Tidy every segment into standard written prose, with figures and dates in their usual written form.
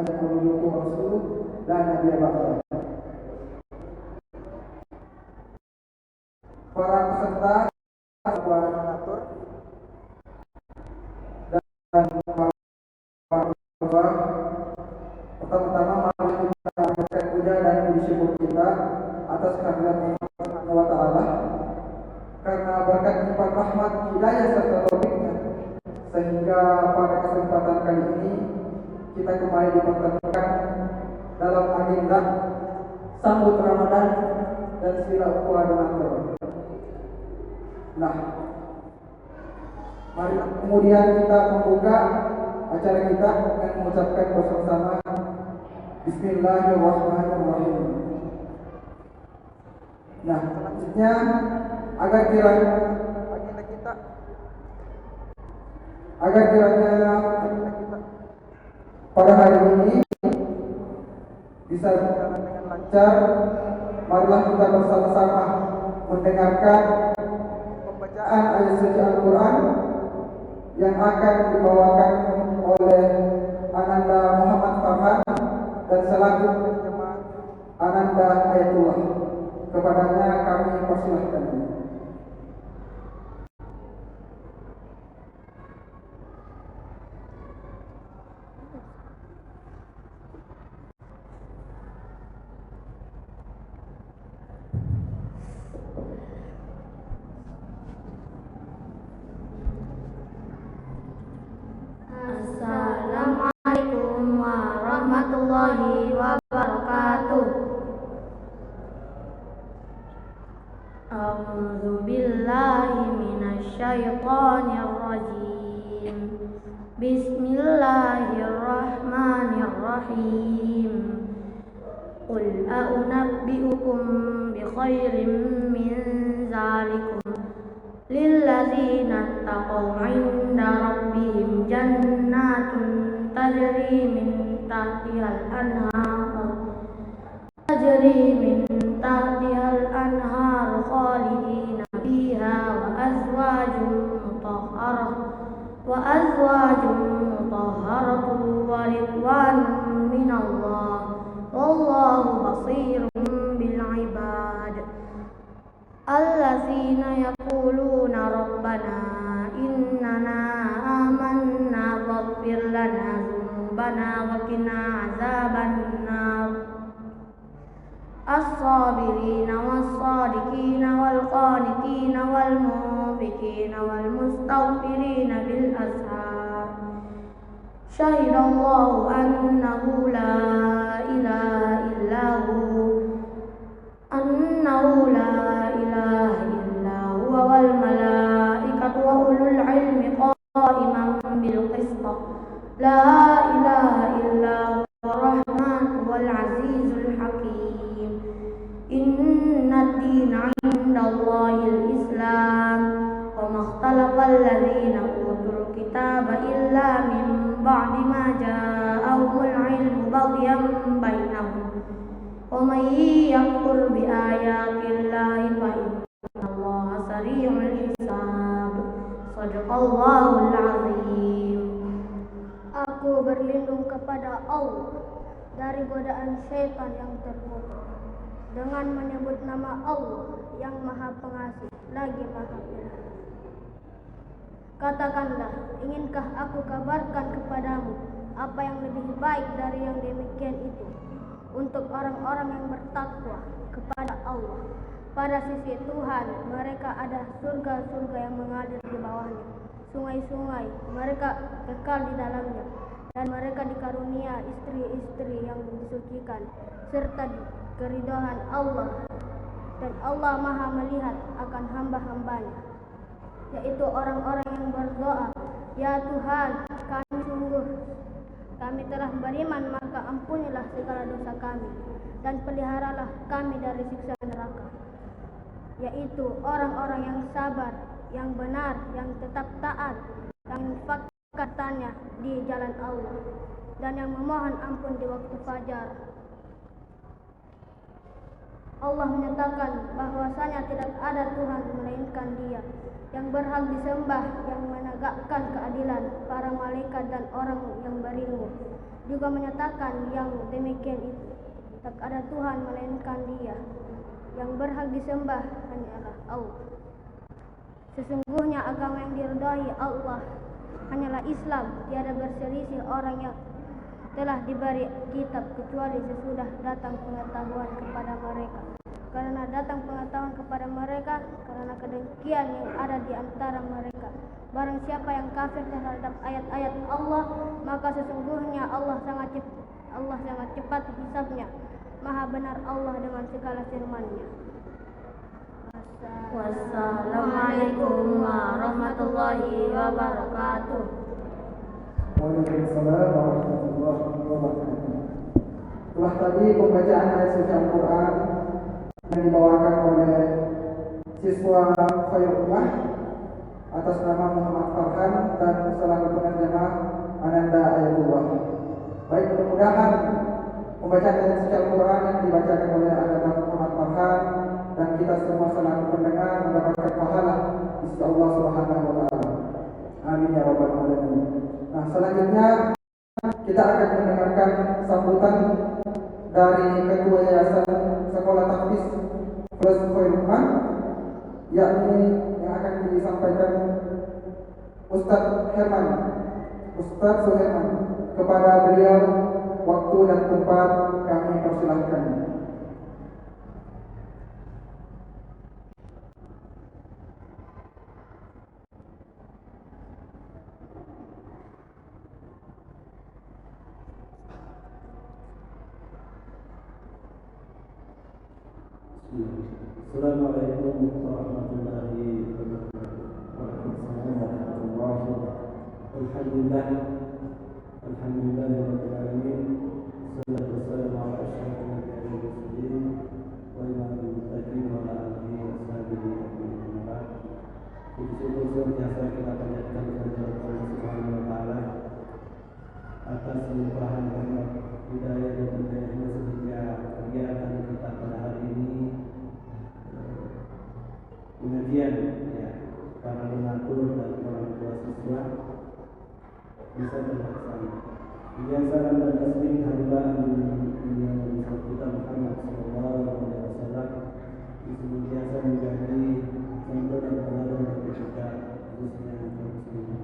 sayaqulu rasuluh la nabiyya ba'da. Para peserta donatur dan pertama-tama mari kita panjatkan puja dan puji syukur kita atas kehadirat Allah Subhanahu wa taala karena berkat limpahan rahmat, hidayah serta taufiknya sehingga pada kesempatan kali ini kita kembali dipertemukan dalam agenda sambut Ramadan dan silaturahmi donatur. Nah, mari kemudian kita membuka acara kita dengan mengucapkan bersama Bismillahirrahmanirrahim. Nah, selanjutnya agar kiranya pada hari ini bisa berjalan dengan lancar, marilah kita bersama-sama mendengarkan pembacaan ayat suci Al-Quran yang akan dibawakan oleh Ananda Muhammad Farhan dan selaku penjemah Ananda Ayatullah. Kepadanya kami persilahkan. Assalamualaikum warahmatullahi wabarakatuh. A'udzu billahi minasy syaithanir rajim. Bismillahirrahmanirrahim. Qul a'unabbi'ukum bi khairin min zalikum lilladzina taqaw 'inda rabbihim jannatun tajri min tahtihal anhar khalidina fiha wa azwajun mutahharatun wa ridwanun minallah wallahu basirun bil ibad. Allazina yaquluna rabbana innana amanna waghfir lana dzunubana wa qina azabannar. As-sabirina was-sadiqina wal-qanitina wal-munfikina wal-mustaghfirina bil ashar. Syahidallahu annahu la ilaha illa huwa wal malaikatu wa ulul ilmi qa'iman bil qist. La ilaha illa huwa rahman wal azizul hakim. Inna ad-dina 'indallahil islam wa makhtalafa alladhina utul kitaba illa min ba'di ma ja'ahumul ilmu baghyan bainahum. Wa may yakfur bi ayatillahi fa innallaha sari'ul hisab. Shadaqallahul azim. Aku berlindung kepada Allah dari godaan syaitan yang terkutuk dengan menyebut nama Allah yang Maha Pengasih lagi Maha Penyayang. Katakanlah, inginkah aku kabarkan kepadamu apa yang lebih baik dari yang demikian itu untuk orang-orang yang bertakwa kepada Allah? Pada sisi Tuhan mereka ada surga-surga yang mengalir di bawahnya, sungai-sungai mereka kekal di dalamnya, dan mereka dikarunia istri-istri yang disucikan serta keridhaan Allah, dan Allah Maha melihat akan hamba-hambanya, yaitu orang-orang yang berdoa, ya Tuhan kami telah beriman, maka ampunilah segala dosa kami dan peliharalah kami dari siksa neraka, yaitu orang-orang yang sabar, yang benar, yang tetap taat, yang infakkannya di jalan Allah, dan yang memohon ampun di waktu fajar. Allah menyatakan bahwasanya tidak ada Tuhan melainkan Dia yang berhak disembah, yang menegakkan keadilan, para malaikat dan orang yang berilmu, juga menyatakan yang demikian itu, tak ada Tuhan melainkan Dia, yang berhak disembah hanyalah Allah. Sesungguhnya agama yang diridhai Allah hanyalah Islam. Tiada berselisih orang yang telah diberi kitab kecuali sesudah datang pengetahuan kepada mereka. Karena datang pengetahuan kepada mereka, karena kedengkian yang ada di antara mereka. Barang siapa yang kafir terhadap ayat-ayat Allah, maka sesungguhnya Allah sangat cepat hisabnya. Maha benar Allah dengan segala firman-Nya. Wassalamualaikum warahmatullahi wabarakatuh. Waalaikumsalam warahmatullahi wabarakatuh. Setelah tadi pembacaan ayat suci Al-Quran yang dibawakan oleh siswa Khairul Ummah atas nama Muhammad Farhan dan selaku penerjemah Ananda Ayatullah. Baik, mudah-mudahan pembacaan ayat suci Al-Quran yang dibacakan oleh Ananda Muhammad Farhan dan kita semua selaku pendengar mendapatkan pahala di sisi Allah Subhanahu wa taala. Amin ya rabbal alamin. Nah, selanjutnya kita akan mendengarkan sambutan dari Ketua Yayasan Sekolah Tahfiz Plus Khairul Ummah, yakni yang akan disampaikan Ustadz Suherman. Kepada beliau waktu dan tempat kami persilahkan. Assalamualaikum warahmatullahi wabarakatuh. Waalaikumsalam warahmatullahi wabarakatuh. Alhamdulillahirabbil alamin. Wassalatu wassalamu ala asyrofil anbiya'i wal mursalin wa imamil muttaqin wa ala alihi washabihi ajma'in. Puji-puji senantiasa kita panjatkan kehadirat Allah Subhanahu wa taala atas limpahan rahmat, hidayah dan hidayahnya sehingga kegiatan kita pada hari ini pengajian ya para donatur dan orang tua siswa bisa terlaksana. Kebiasaan dan tasbih hadiah dunia Nabi kita Muhammad sallallahu alaihi wasallam senantiasa menjadi contoh dan teladan bagi kita khususnya kaum muslimin.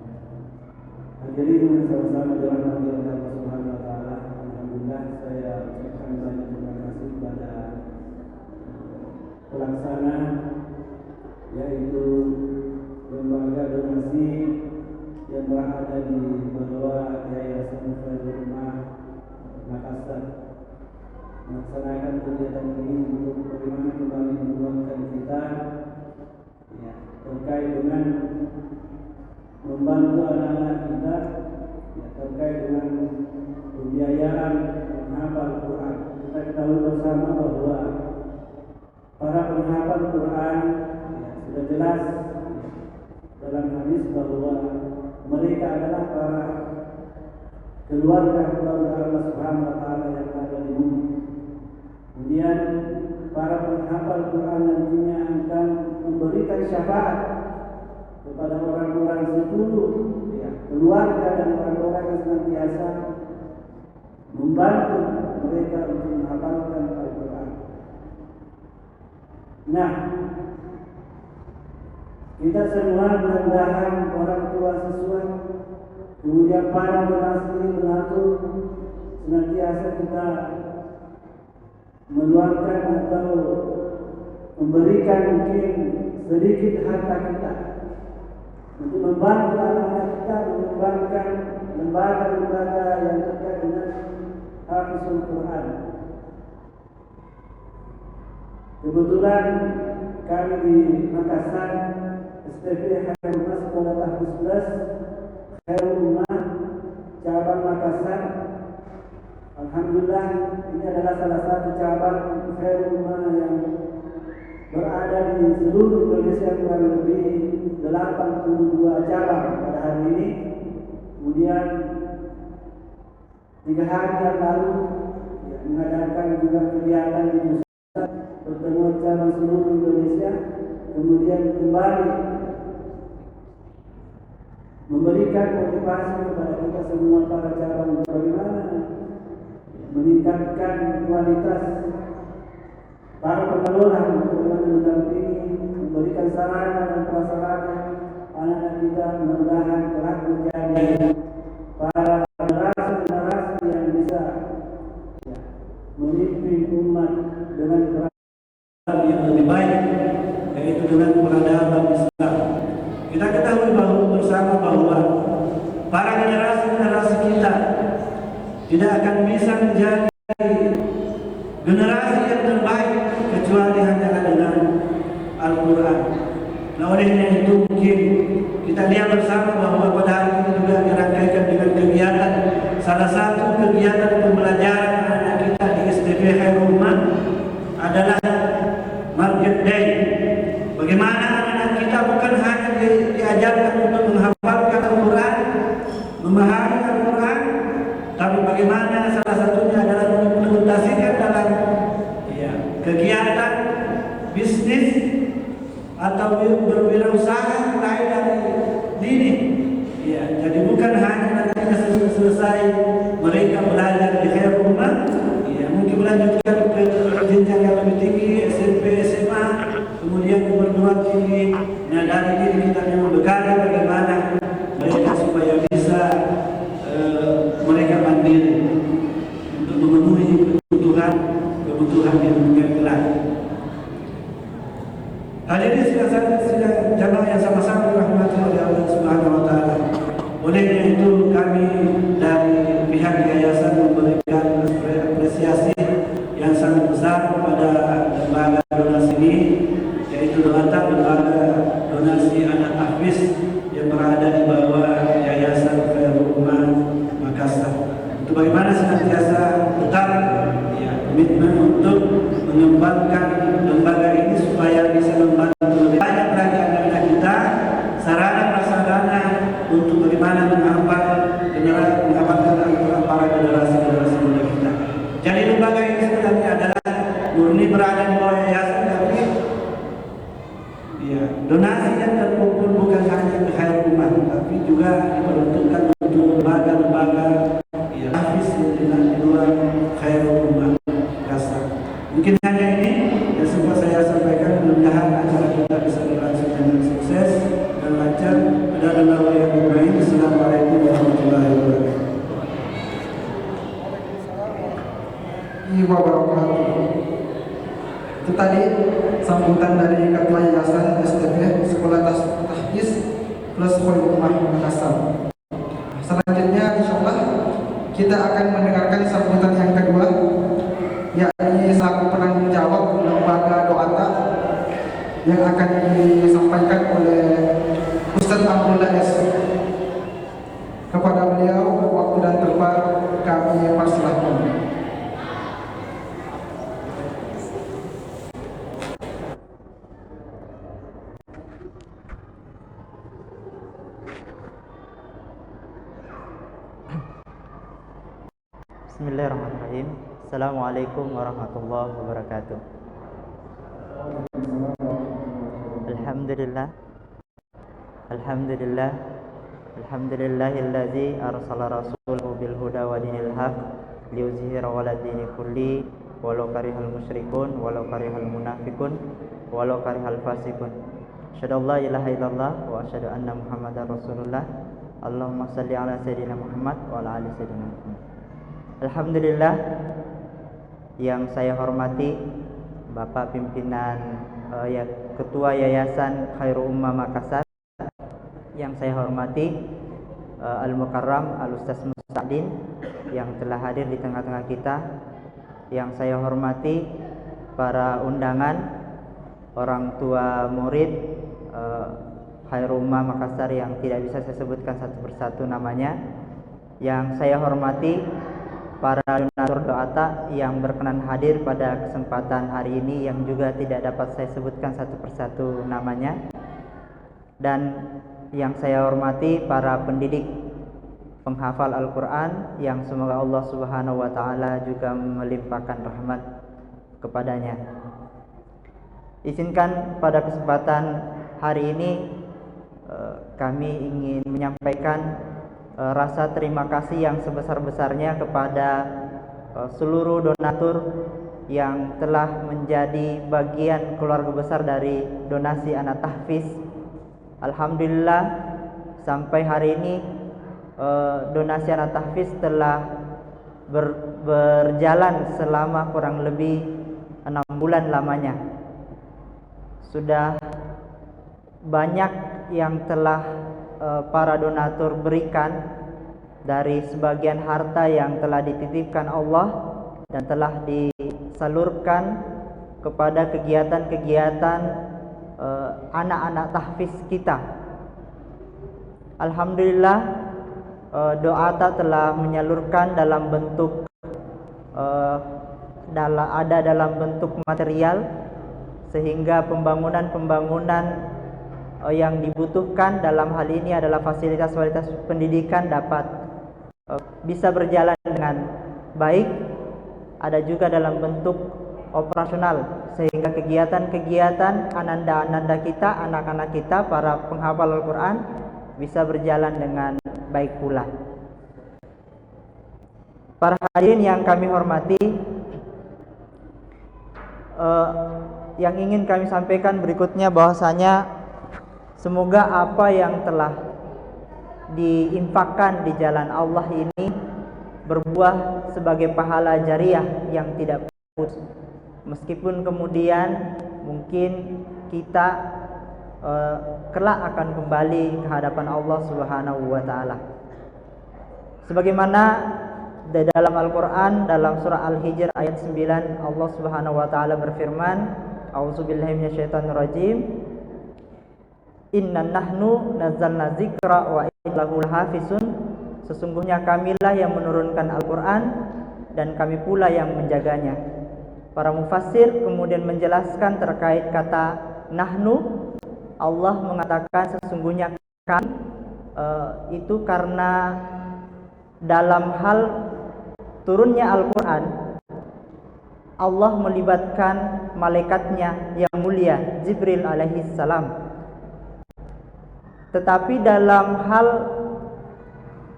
Hadirin yang sama-sama dirahmati oleh Allah Subhanahu wa taala, alhamdulillah saya ucapkan banyak terima kasih kepada pelaksana yaitu lembaga donasi yang berada di bawah Yayasan Khairul Ummah Makassar melaksanakan kegiatan ini untuk bagaimana kembali menguatkan kita ya, terkait dengan membantu anak-anak kita ya, terkait dengan pembiayaan menghafal Quran. Kita ketahui bersama bahwa para penghafal Quran sudah jelas dalam hadis bahwa mereka adalah para keluarga Allah Subhanahu wa taala yang ada di bumi. Kemudian para penghafal Quran nantinya akan memberikan syafaat kepada orang-orang sepuluh ya, keluarga dan orang-orang yang senantiasa membantu mereka untuk menghafalkan Al-Quran. Nah, kita semua mudah-mudahan orang tua siswa, kemudian para donatur senantiasa kita meluangkan atau memberikan mungkin sedikit harta kita untuk membantu anak-anak kita mengembangkan lembaga-lembaga yang terkait dengan Hafizul Quran. Kebetulan kami di Makassar STP Khairul Ummah Sekolah Tahfiz Plus Khairul Ummah cabang Makassar. Alhamdulillah ini adalah salah satu cabang Khairul Ummah yang berada di seluruh Indonesia, kurang lebih 82 cabang pada hari ini. Kemudian 3 hari yang lalu mengadakan juga kegiatan di pusat pertemuan cabang seluruh Indonesia. Kemudian kembali memberikan motivasi kepada kita semua para cabang bagaimana meningkatkan kualitas para pengelola untuk mendampingi, memberikan sarana dan prasarana anak-anak kita, mudah-mudahan kelak menjadi para generasi yang bisa memimpin umat dengan yang lebih baik, yaitu dengan peradaban Islam. Kita ketahui bersama bahwa para generasi kita tidak akan bisa menjadi generasi yang terbaik kecuali hanya dengan Al-Quran. Nah, olehnya itu mungkin kita lihat bersama bahwa pada hari ini juga dirangkaikan dengan kegiatan, salah satu kegiatan pembelajaran anak kita di STP Khairul Ummah adalah Market Day. Bagaimana anak kita bukan hanya diajarkan untuk menghafalkan Al-Quran, memahami Al-Quran, tapi bagaimana salah satunya adalah mengimplementasikan dalam kegiatan bisnis atau berwirausaha mulai dari dini. Jadi bukan hanya nantinya selesai mereka belajar di Khairul Ummah, mungkin melanjutkan ke jenjang yang lebih tinggi, SMP, SMA, kemudian perguruan tinggi. Nah, dari diri kita memang bekali bagaimana mereka supaya bisa mereka mandiri untuk memenuhi kebutuhan yang kelak. Hadirin sidang jamaah yang sama-sama dirahmati oleh Allah Subhanahu wa taala. Olehnya itu kami dari pihak yayasan memberikan apresiasi yang sangat besar kepada lembaga donasi ini, yaitu lembaga donasi anak Hafiz yang berada di bawah Yayasan Khairul Ummah Makassar. Itu bagaimana senantiasa tetap komitmen untuk mengembangkan lembaga ini supaya bisa membantu lebih banyak lagi anak-anak kita sarana prasarana untuk bagaimana menghafalkan Al-Quran para generasi muda kita. Jadi lembaga ini sebenarnya adalah murni berada di bawah yayasan, tapi donasi yang terkumpul bukan hanya ke Khairul Ummah, tapi juga diperuntukkan untuk lembaga-lembaga Hafiz yang di luar Khairul Ummah Makassar. Mungkin hanya ini yang sempat saya sampaikan. Mudah-mudahan acara kita bisa berlangsung dengan sukses dan lancar. Assalamualaikum warahmatullahi wabarakatuh. Itu tadi sambutan dari Ketua Yayasan STP Sekolah Tahfiz plus Khairul Ummah Makassar. Selanjutnya insyaallah kita akan mendengarkan sambutan yang kedua, yakni selaku penanggung jawab lembaga Doata yang akan disampaikan oleh Ustaz Abdullah S. Kepada beliau waktu dan tempat kami persilahkan. Bismillahirrahmanirrahim. Assalamualaikum warahmatullahi wabarakatuh. Alhamdulillahilladzi arsala rasulahu bil huda wa dinil haq liyuzhirahu 'ala dini kulli walau karihal musyrikun walau karihal munafiqun walau karihal fasiqun. Asyhadu an la ilaha illallah wa asyhadu anna Muhammadar Rasulullah. Allahumma shalli 'ala sayyidina Muhammad wa 'ala ali sayyidina Muhammad. Alhamdulillah, yang saya hormati Bapak pimpinan Ketua Yayasan Khairul Ummah Makassar, yang saya hormati Al-Mukarram Al-Ustaz Musta'din yang telah hadir di tengah-tengah kita, yang saya hormati para undangan, orang tua murid Khairul Ummah Makassar yang tidak bisa saya sebutkan satu persatu namanya, yang saya hormati para donatur Doata yang berkenan hadir pada kesempatan hari ini, yang juga tidak dapat saya sebutkan satu persatu namanya, dan yang saya hormati para pendidik penghafal Al-Quran yang semoga Allah Subhanahu wa Ta'ala juga melimpahkan rahmat kepadanya. Izinkan pada kesempatan hari ini kami ingin menyampaikan rasa terima kasih yang sebesar-besarnya kepada seluruh donatur yang telah menjadi bagian keluarga besar dari donasi anak tahfiz. Alhamdulillah sampai hari ini donasi anak tahfiz telah berjalan selama kurang lebih 6 bulan lamanya. Sudah banyak yang telah para donatur berikan dari sebagian harta yang telah dititipkan Allah dan telah disalurkan kepada kegiatan-kegiatan anak-anak tahfiz kita. Alhamdulillah Doata telah menyalurkan dalam bentuk dalam bentuk material, sehingga pembangunan yang dibutuhkan dalam hal ini adalah fasilitas-fasilitas pendidikan dapat bisa berjalan dengan baik. Ada juga dalam bentuk operasional, sehingga kegiatan-kegiatan ananda-ananda kita, anak-anak kita, para penghafal Al-Quran bisa berjalan dengan baik pula. Para hadirin yang kami hormati, yang ingin kami sampaikan berikutnya bahwasanya semoga apa yang telah diinfakkan di jalan Allah ini berbuah sebagai pahala jariah yang tidak putus. Meskipun kemudian mungkin kita kelak akan kembali ke hadapan Allah Subhanahu wa taala. Sebagaimana di dalam Al-Qur'an dalam surah Al-Hijr ayat 9 Allah Subhanahu wa taala berfirman, A'udzubillahi minasyaitonir rajim. Inna nahnu nazzalna dzikra wa inna lahu lahafizun. Sesungguhnya kamilah yang menurunkan Al-Qur'an dan kami pula yang menjaganya. Para mufassir kemudian menjelaskan terkait kata nahnu. Allah mengatakan sesungguhnya kami itu karena dalam hal turunnya Al-Quran Allah melibatkan malaikatnya yang mulia Jibril alaihi salam. Tetapi dalam hal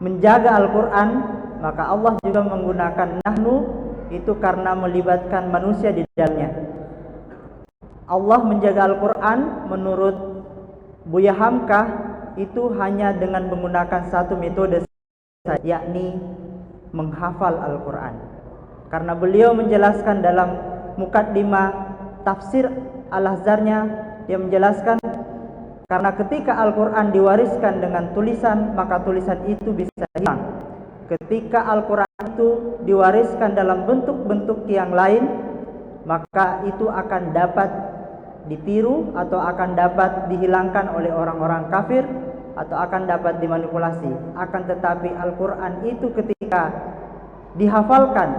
menjaga Al-Quran maka Allah juga menggunakan nahnu itu karena melibatkan manusia di dalamnya. Allah menjaga Al-Quran menurut Buya Hamkah itu hanya dengan menggunakan satu metode, yakni menghafal Al-Quran. Karena beliau menjelaskan dalam mukaddimah tafsir Al-Ahzarnya, dia menjelaskan karena ketika Al-Quran diwariskan dengan tulisan maka tulisan itu bisa hilang. Ketika Al-Quran itu diwariskan dalam bentuk-bentuk yang lain maka itu akan dapat ditiru atau akan dapat dihilangkan oleh orang-orang kafir atau akan dapat dimanipulasi. Akan tetapi Al-Quran itu ketika dihafalkan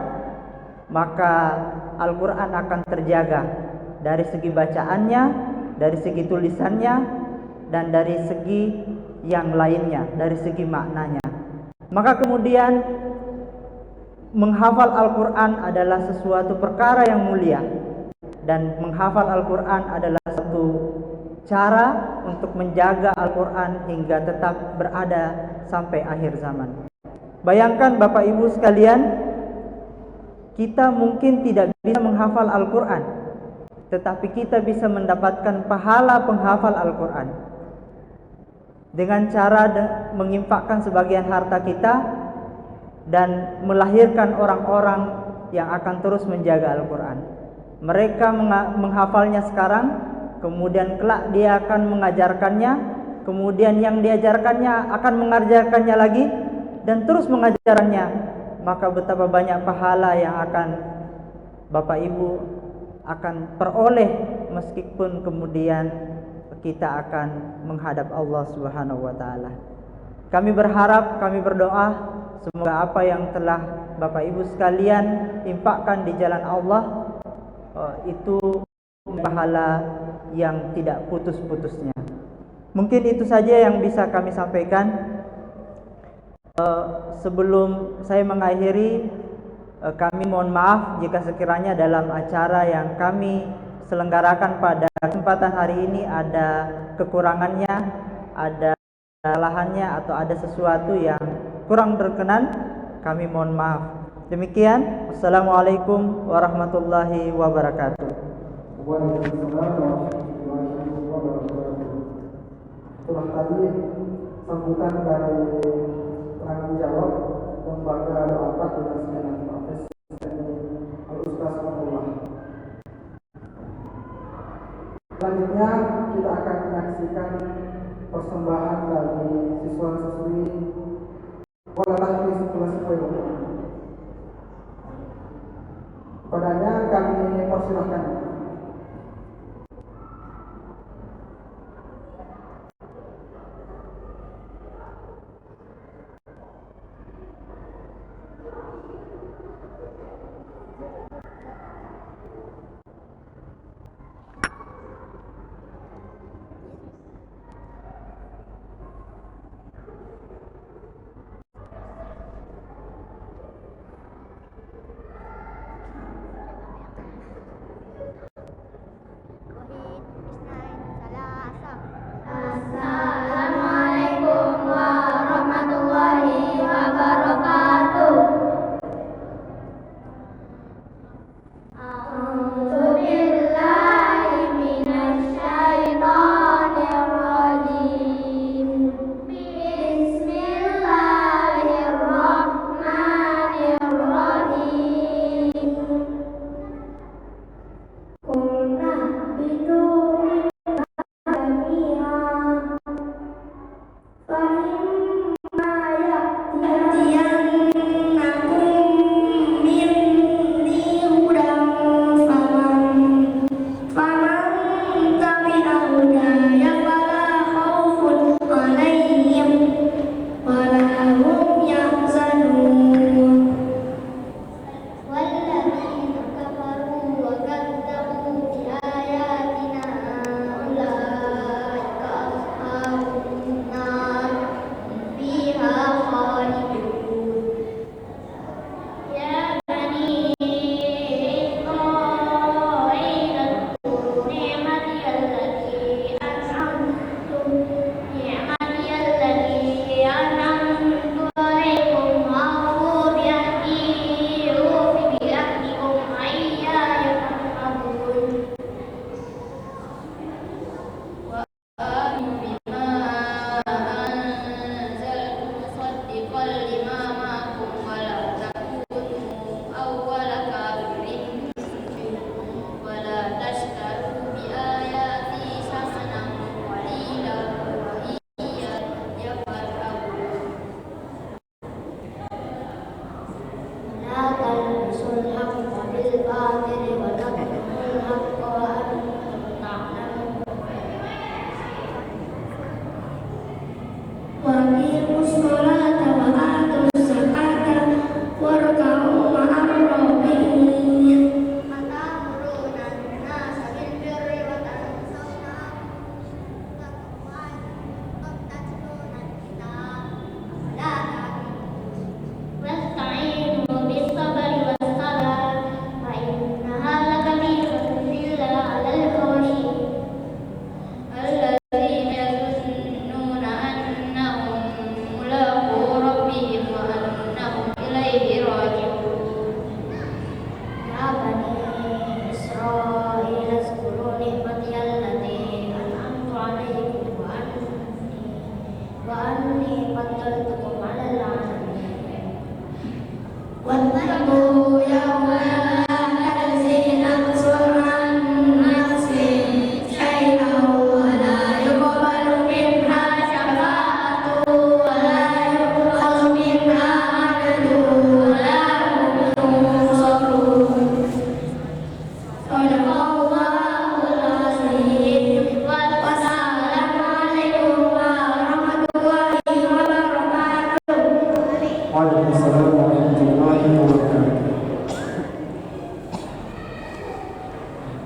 maka Al-Quran akan terjaga dari segi bacaannya, dari segi tulisannya, dan dari segi yang lainnya, dari segi maknanya. Maka kemudian menghafal Al-Quran adalah sesuatu perkara yang mulia. Dan menghafal Al-Quran adalah satu cara untuk menjaga Al-Quran hingga tetap berada sampai akhir zaman. Bayangkan Bapak Ibu sekalian, kita mungkin tidak bisa menghafal Al-Quran, tetapi kita bisa mendapatkan pahala penghafal Al-Quran dengan cara menginfakkan sebagian harta kita dan melahirkan orang-orang yang akan terus menjaga Al-Quran. Mereka menghafalnya sekarang, kemudian kelak dia akan mengajarkannya, kemudian yang diajarkannya akan mengajarkannya lagi, dan terus mengajarkannya. Maka betapa banyak pahala yang akan Bapak Ibu akan peroleh meskipun kemudian kita akan menghadap Allah Subhanahu wa taala. Kami berharap, kami berdoa semoga apa yang telah Bapak Ibu sekalian infakkan di jalan Allah itu pahala yang tidak putus-putusnya. Mungkin itu saja yang bisa kami sampaikan. Sebelum saya mengakhiri, kami mohon maaf jika sekiranya dalam acara yang kami selenggarakan pada kesempatan hari ini ada kekurangannya, ada kesalahannya, atau ada sesuatu yang kurang berkenan. Kami mohon maaf. Demikian, Assalamualaikum warahmatullahi wabarakatuh. Waalaikumsalam warahmatullahi wabarakatuh. Itulah tadi sambutan dari penanggung jawab lembaga doa dan segenap profesi Al-Ustaz Abdullah. Selanjutnya kita akan menyaksikan persembahan dari siswa-siswi Walatahfi Sekolah Sekolah. Padanya kami persilahkan. Assalamualaikum warahmatullahi wabarakatuh. A'udzu billahi minasyaitonir rajim. Bismillahirrahmanirrahim. Qulna bitu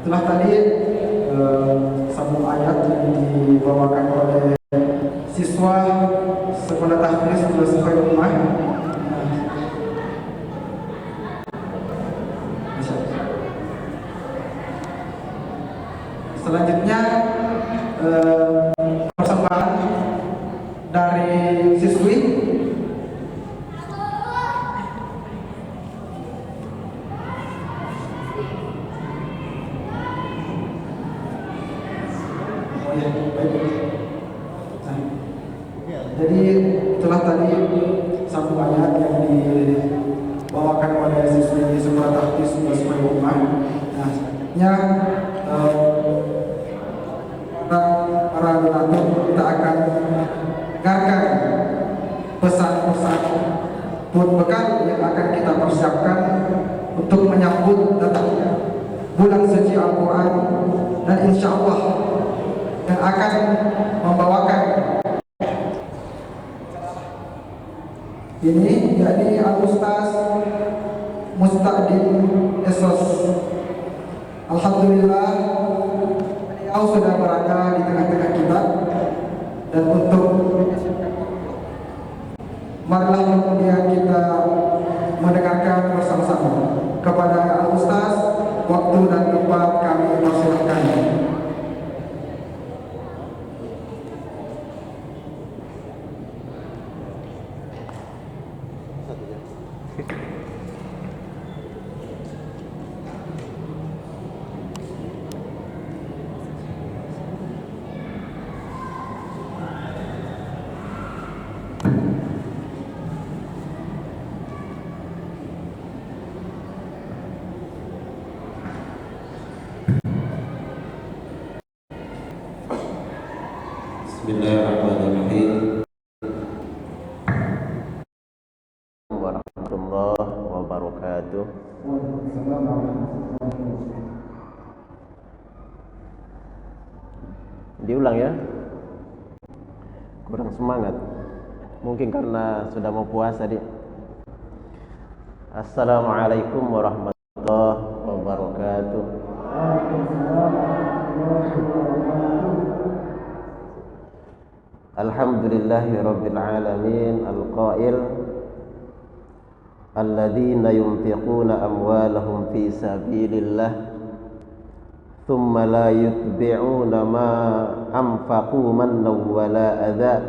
Setelah tadi sambung ayat yang dibawakan oleh siswa sekolah tahfiz Sekolah Rumah. Selanjutnya persembahan dari siswi Ya, baik. Nah, jadi itulah tadi satu ayat yang dibawakan oleh siswi sekolah tahfiz Basmai Ummah. Nah, selanjutnya para donatur kita akan dengarkan pesan-pesan bekal yang akan kita persiapkan untuk menyambut datangnya bulan suci Al-Quran, dan insya Allah yang akan membawakan ini yakni Al-Ustaz Mustaqdim Esos. Alhamdulillah beliau sudah berada di tengah-tengah kita, dan untuk marilah kemudian kita mendengarkan bersama-sama. Kepada Al-Ustaz, waktu dan tempat kami persilahkan. Bismillahirrahmanirrahim. Warahmatullahi wabarakatuh. Diulang ya. Kurang semangat. Mungkin karena sudah mau puasa di. Assalamualaikum warahmatullahi wabarakatuh. Alhamdulillahi rabbil alamin al-qail alladzina yunfiquna amwalahum fi sabilillah thumma la yutbi'una ma anfaqu mannan wa la adha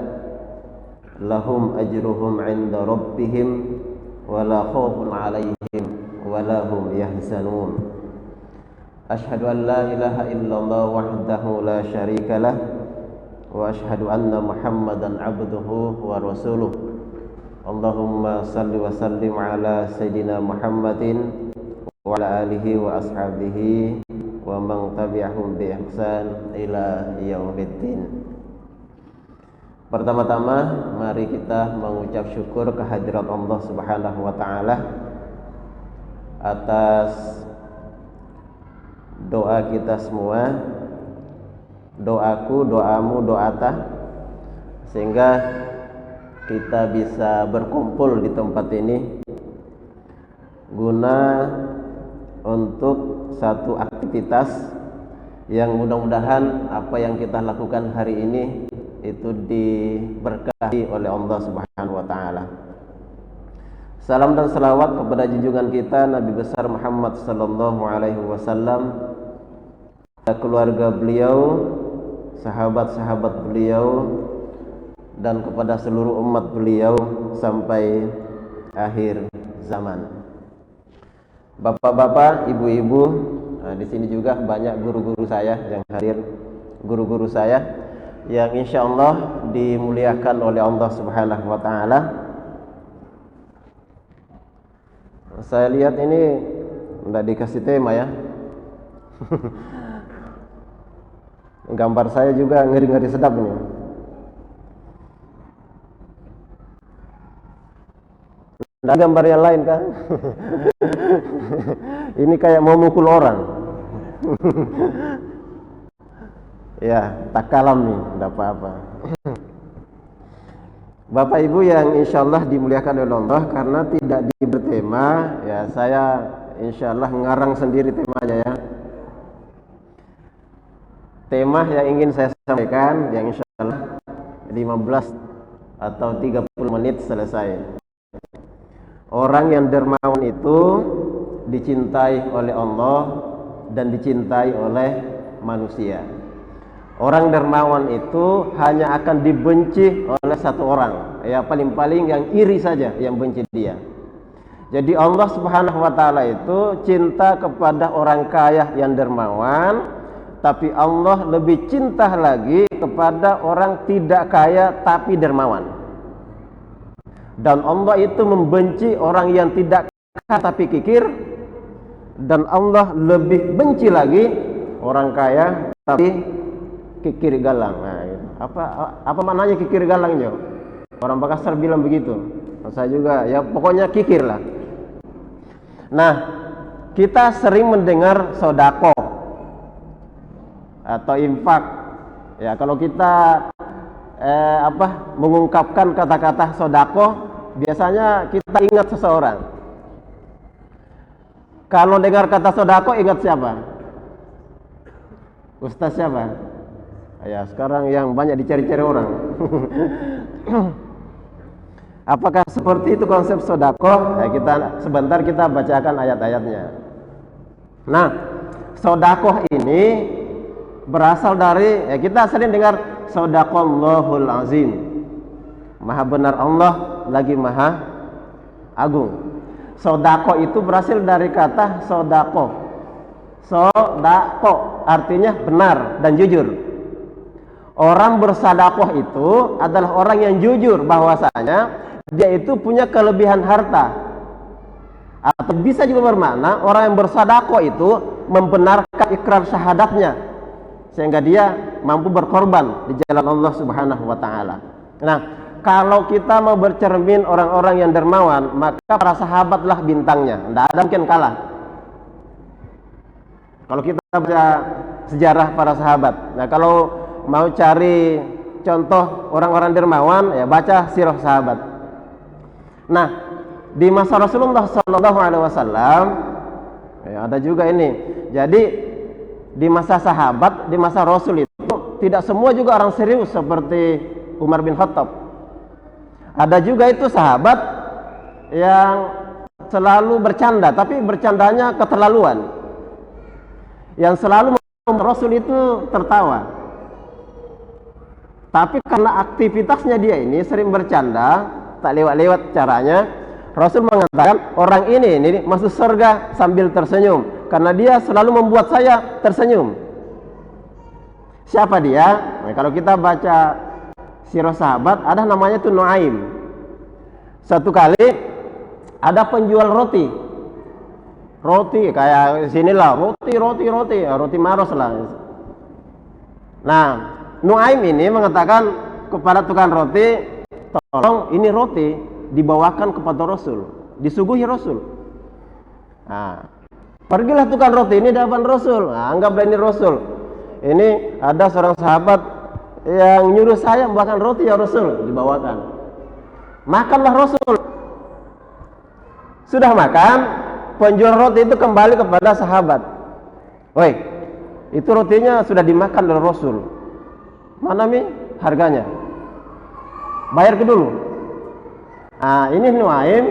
lahum ajruhum 'inda rabbihim wa la khaufun 'alaihim wa la hum yahzanun. Ashhadu an la ilaha illallah wahdahu la syarika lah wa ashhadu anna Muhammadan abduhu wa rasuluh. Allahumma salli wa sallim ala sayyidina Muhammadin wa ala alihi wa ashabihi wa man tabi'ahum bi ihsan ila yaumiddin. Pertama-tama mari kita mengucap syukur kehadirat Allah Subhanahu wa taala atas doa kita semua, doaku, doamu, doata, sehingga kita bisa berkumpul di tempat ini guna untuk satu aktivitas yang mudah-mudahan apa yang kita lakukan hari ini itu diberkahi oleh Allah Subhanahu wa taala. Salam dan salawat kepada junjungan kita Nabi besar Muhammad sallallahu alaihi wasallam, keluarga beliau, sahabat-sahabat beliau, dan kepada seluruh umat beliau sampai akhir zaman. Bapak-bapak, ibu-ibu, nah, di sini juga banyak guru-guru saya yang hadir, guru-guru saya yang insya Allah dimuliakan oleh Allah Subhanahu wa taala. Saya lihat ini tidak dikasih tema ya. Gambar saya juga ngeri-ngeri sedap ini. Ada gambar yang lain kan? Ini kayak mau mukul orang. Ya, tak kalam nih, tidak apa-apa. Bapak Ibu yang insya Allah dimuliakan oleh Allah, karena tidak diberi tema, ya saya insya Allah ngarang sendiri temanya ya. Tema yang ingin saya sampaikan yang insya Allah 15 atau 30 menit selesai. Orang yang dermawan itu dicintai oleh Allah dan dicintai oleh manusia. Orang dermawan itu hanya akan dibenci oleh satu orang, ya paling-paling yang iri saja yang benci dia. Jadi Allah Subhanahu wa taala itu cinta kepada orang kaya yang dermawan, tapi Allah lebih cinta lagi kepada orang tidak kaya tapi dermawan. Dan Allah itu membenci orang yang tidak kaya tapi kikir, dan Allah lebih benci lagi orang kaya tapi kikir galang. Nah, gitu. Apa maknanya kikir galangnya? Orang Makassar bilang begitu. Saya juga, ya pokoknya kikir lah. Nah, kita sering mendengar sodako atau infak. Ya, kalau kita mengungkapkan kata-kata sodako, biasanya kita ingat seseorang. Kalau dengar kata sodako, ingat siapa? Ustaz siapa? Ya, sekarang yang banyak dicari-cari orang. Apakah seperti itu konsep sodako? Ya, sebentar kita bacakan ayat-ayatnya. Nah, sodakoh ini berasal dari, ya kita sering dengar sodaqallahul azim, maha benar Allah lagi maha agung. Sodako itu berasal dari kata sodako. Sodako artinya benar dan jujur. Orang bersodakoh itu adalah orang yang jujur bahwasanya dia itu punya kelebihan harta. Atau bisa juga bermakna orang yang bersodakoh itu membenarkan ikrar syahadatnya, sehingga dia mampu berkorban di jalan Allah Subhanahu wa taala. Nah, kalau kita mau bercermin orang-orang yang dermawan, maka para sahabatlah bintangnya. Tidak ada mungkin kalah. Kalau kita baca sejarah para sahabat. Nah, kalau mau cari contoh orang-orang dermawan, ya baca sirah sahabat. Nah, di masa Rasulullah SAW, ya ada juga ini. Jadi di masa sahabat, di masa Rasul itu tidak semua juga orang serius seperti Umar bin Khattab. Ada juga itu sahabat yang selalu bercanda, tapi bercandanya keterlaluan. Yang selalu Rasul itu tertawa. Tapi karena aktivitasnya dia ini sering bercanda, tak lewat-lewat caranya, Rasul mengatakan orang ini masuk surga sambil tersenyum, karena dia selalu membuat saya tersenyum. Siapa dia? Nah, kalau kita baca sirah sahabat, ada namanya tuh Nuaim. Satu kali ada penjual roti kayak sinilah, roti maros lah. Nah, Nuaim ini mengatakan kepada tukang roti, tolong ini roti dibawakan kepada Rasul, disuguhi Rasul. Nah, pergilah tukang roti ini di hadapan Rasul. Nah, anggaplah ini Rasul. Ini ada seorang sahabat yang nyuruh saya membawakan roti ya Rasul, dibawakan. Makanlah Rasul. Sudah makan, penjual roti itu kembali kepada sahabat. Woi, itu rotinya sudah dimakan oleh Rasul. Mana mi harganya? Bayar ke dulu. Nah, ini Nuaim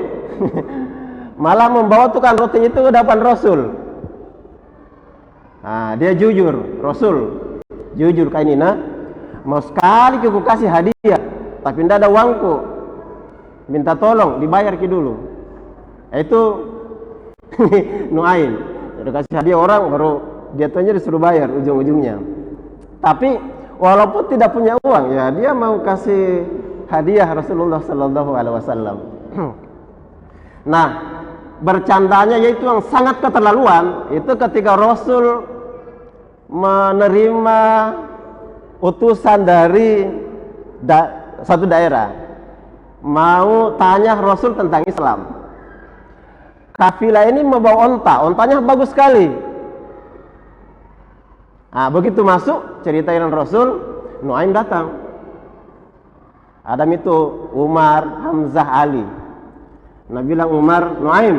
malah membawa tukang roti itu ke depan Rasul. Nah, dia jujur, Rasul jujur kayak ini, nah, mau sekali aku kasih hadiah, tapi tidak ada uangku, minta tolong dibayar ke dulu. Itu Nuaim, udah kasih hadiah orang baru dia tanya disuruh bayar ujung-ujungnya. Tapi walaupun tidak punya uang, ya dia mau kasih hadiah Rasulullah Sallallahu Alaihi Wasallam. Nah, bercandanya yaitu yang sangat keterlaluan itu ketika Rasul menerima utusan dari satu daerah, mau tanya Rasul tentang Islam. Kafilah ini membawa ontanya bagus sekali. Nah, begitu masuk ceritain Rasul, Nuaim datang. Ada itu Umar, Hamzah, Ali. Nah, bilang Umar, Nuaim,